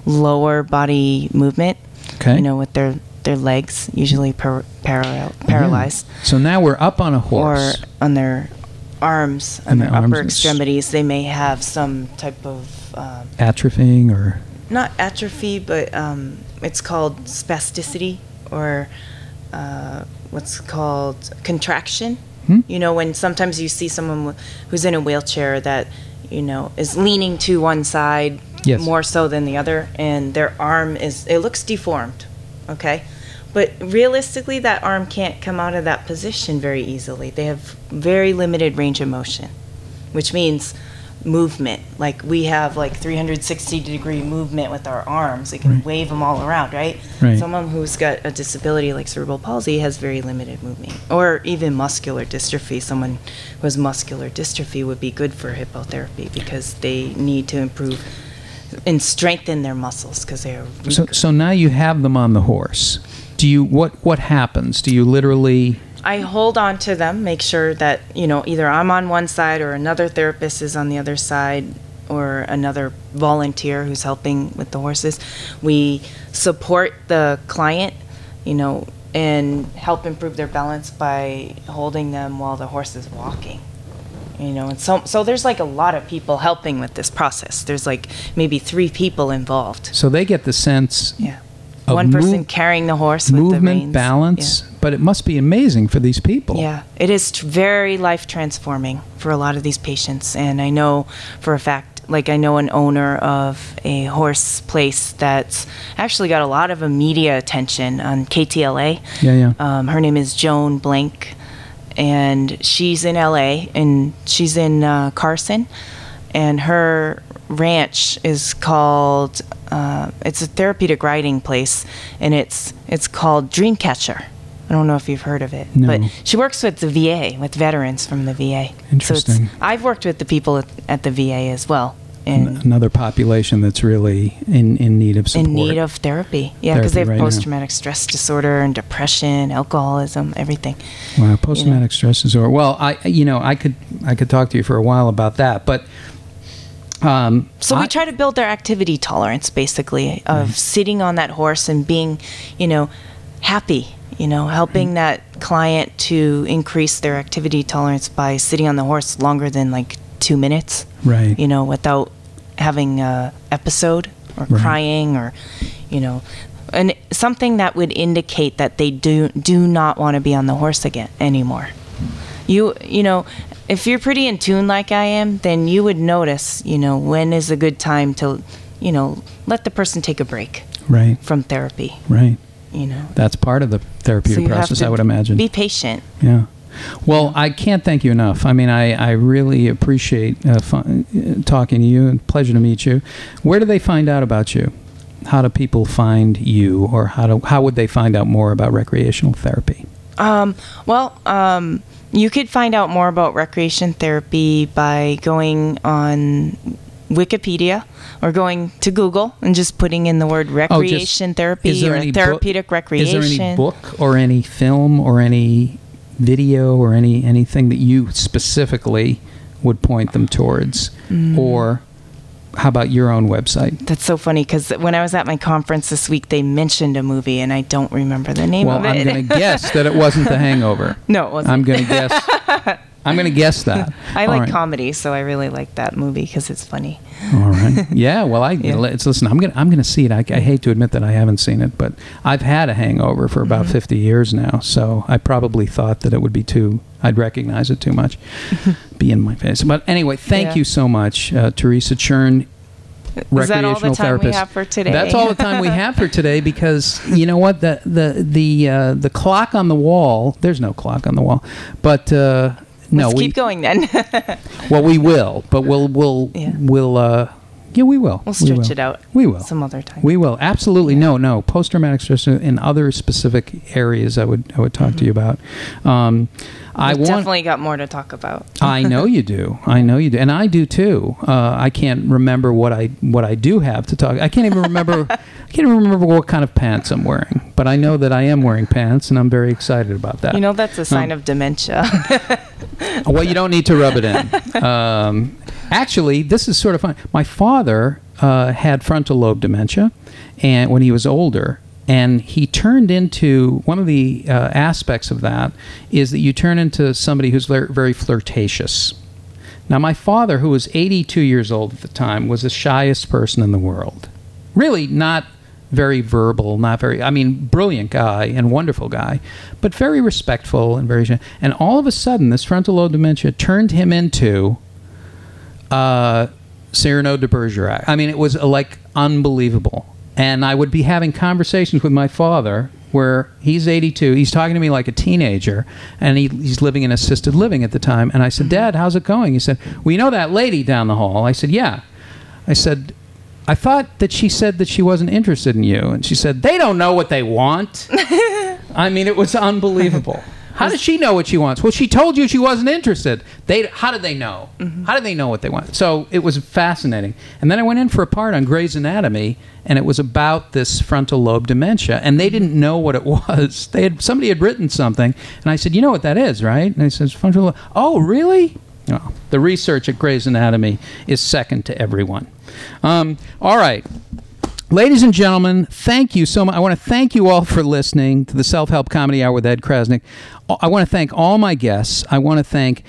lower body movement, with their legs usually paralyzed. So now we're up on a horse. Or on their arms, on their upper extremities, they may have some type of atrophying, or not atrophy, but it's called spasticity, or what's called contraction. When sometimes you see someone who's in a wheelchair that is leaning to one side more so than the other, and their arm it looks deformed, okay, but realistically that arm can't come out of that position very easily. They have very limited range of motion, which means movement. Like we have 360-degree movement with our arms. We can wave them all around, right? Someone who's got a disability like cerebral palsy has very limited movement, or even muscular dystrophy. Someone who has muscular dystrophy would be good for hippotherapy because they need to improve and strengthen their muscles because they are weaker. So now you have them on the horse. Do you what happens? Do you literally... I hold on to them, make sure that, either I'm on one side or another therapist is on the other side, or another volunteer who's helping with the horses. We support the client, and help improve their balance by holding them while the horse is walking. And so there's a lot of people helping with this process. There's maybe 3 people involved. So they get the sense... One person carrying the horse with the reins. Movement, balance, but it must be amazing for these people. Yeah, it is very life transforming for a lot of these patients. And I know for a fact, I know an owner of a horse place that's actually got a lot of media attention on KTLA. Her name is Joan Blank, and she's in LA, and she's in Carson, and her ranch is called it's a therapeutic riding place, and it's called Dreamcatcher. I don't know if you've heard of it, but she works with the VA, with veterans from the VA. Interesting. So I've worked with the people at the VA as well. And another population that's really in need of support. In need of therapy. Yeah, because they have post-traumatic stress disorder and depression, alcoholism, everything. Wow, post-traumatic stress disorder. Well, I could talk to you for a while about that, but so we try to build their activity tolerance, basically, of sitting on that horse and being, happy, helping that client to increase their activity tolerance by sitting on the horse longer than 2 minutes, without having a episode or crying or, and something that would indicate that they do not want to be on the horse again anymore. You know, if you're pretty in tune like I am, then you would notice, when is a good time to, let the person take a break from therapy. Right. You That's part of the therapeutic process, I would imagine. Be patient. Yeah. Well, I can't thank you enough. I mean, I really appreciate talking to you, and pleasure to meet you. Where do they find out about you? How do people find you, or how would they find out more about recreational therapy? You could find out more about recreation therapy by going on Wikipedia or going to Google and just putting in the word recreation therapy or therapeutic recreation. Is there any book or any film or any video or anything that you specifically would point them towards? Or how about your own website? That's so funny, because when I was at my conference this week, they mentioned a movie, and I don't remember the name of it. Well, I'm going to guess that it wasn't The Hangover. No, it wasn't. I'm going to guess that. I like comedy, so I really like that movie because it's funny. All right. Yeah. Well, listen. I'm gonna see it. I hate to admit that I haven't seen it, but I've had a hangover for about 50 years now, so I probably thought that it would be I'd recognize it too much, be in my face. But anyway, thank you so much, Theresa Chern. Is that all the time we have for today? That's all the time we have for today, because you know what, the clock on the wall. There's no clock on the wall, but. Let's keep going then. Well, we will, but we will. We'll stretch it out. We will some other time. We will, absolutely. Yeah. No. Post-traumatic stress in other specific areas I would talk to you about. We've definitely got more to talk about. I know you do, and I do too. I can't remember what I do have to talk. I can't even remember. What kind of pants I'm wearing, but I know that I am wearing pants, and I'm very excited about that. That's a sign of dementia. Well, you don't need to rub it in. Actually, this is sort of fun. My father had frontal lobe dementia, and when he was older. And he turned into, one of the aspects of that is that you turn into somebody who's very, very flirtatious. Now, my father, who was 82 years old at the time, was the shyest person in the world. Really not very verbal, brilliant guy and wonderful guy, but very respectful and very shy. And all of a sudden, this frontal lobe dementia turned him into Cyrano de Bergerac. I mean, it was unbelievable. And I would be having conversations with my father where he's 82. He's talking to me like a teenager, and he's living in assisted living at the time. And I said, Dad, how's it going? He said, well, you know that lady down the hall? I said, yeah. I said, I thought that she said that she wasn't interested in you. And she said, they don't know what they want. I mean, it was unbelievable. How does she know what she wants? Well, she told you she wasn't interested. How did they know? How did they know what they want? So it was fascinating. And then I went in for a part on Grey's Anatomy, and it was about this frontal lobe dementia, and they didn't know what it was. Somebody had written something, and I said, you know what that is, right? And they said, frontal lobe. Oh, really? Oh, the research at Grey's Anatomy is second to everyone. All right. Ladies and gentlemen, thank you so much. I want to thank you all for listening to the Self-Help Comedy Hour with Ed Crasnick. I want to thank all my guests. I want to thank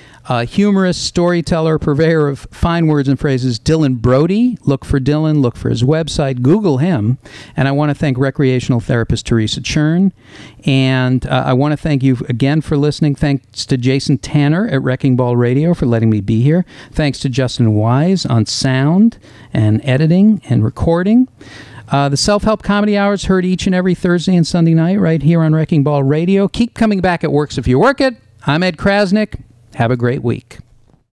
humorist, storyteller, purveyor of fine words and phrases, Dylan Brody. Look for Dylan. Look for his website. Google him. And I want to thank recreational therapist Theresa Chern. And I want to thank you again for listening. Thanks to Jason Tanner at Wrecking Ball Radio for letting me be here. Thanks to Justin Wise on sound and editing and recording. The Self-Help Comedy Hour is heard each and every Thursday and Sunday night right here on Wrecking Ball Radio. Keep coming back. It works if you work it. I'm Ed Crasnick. Have a great week.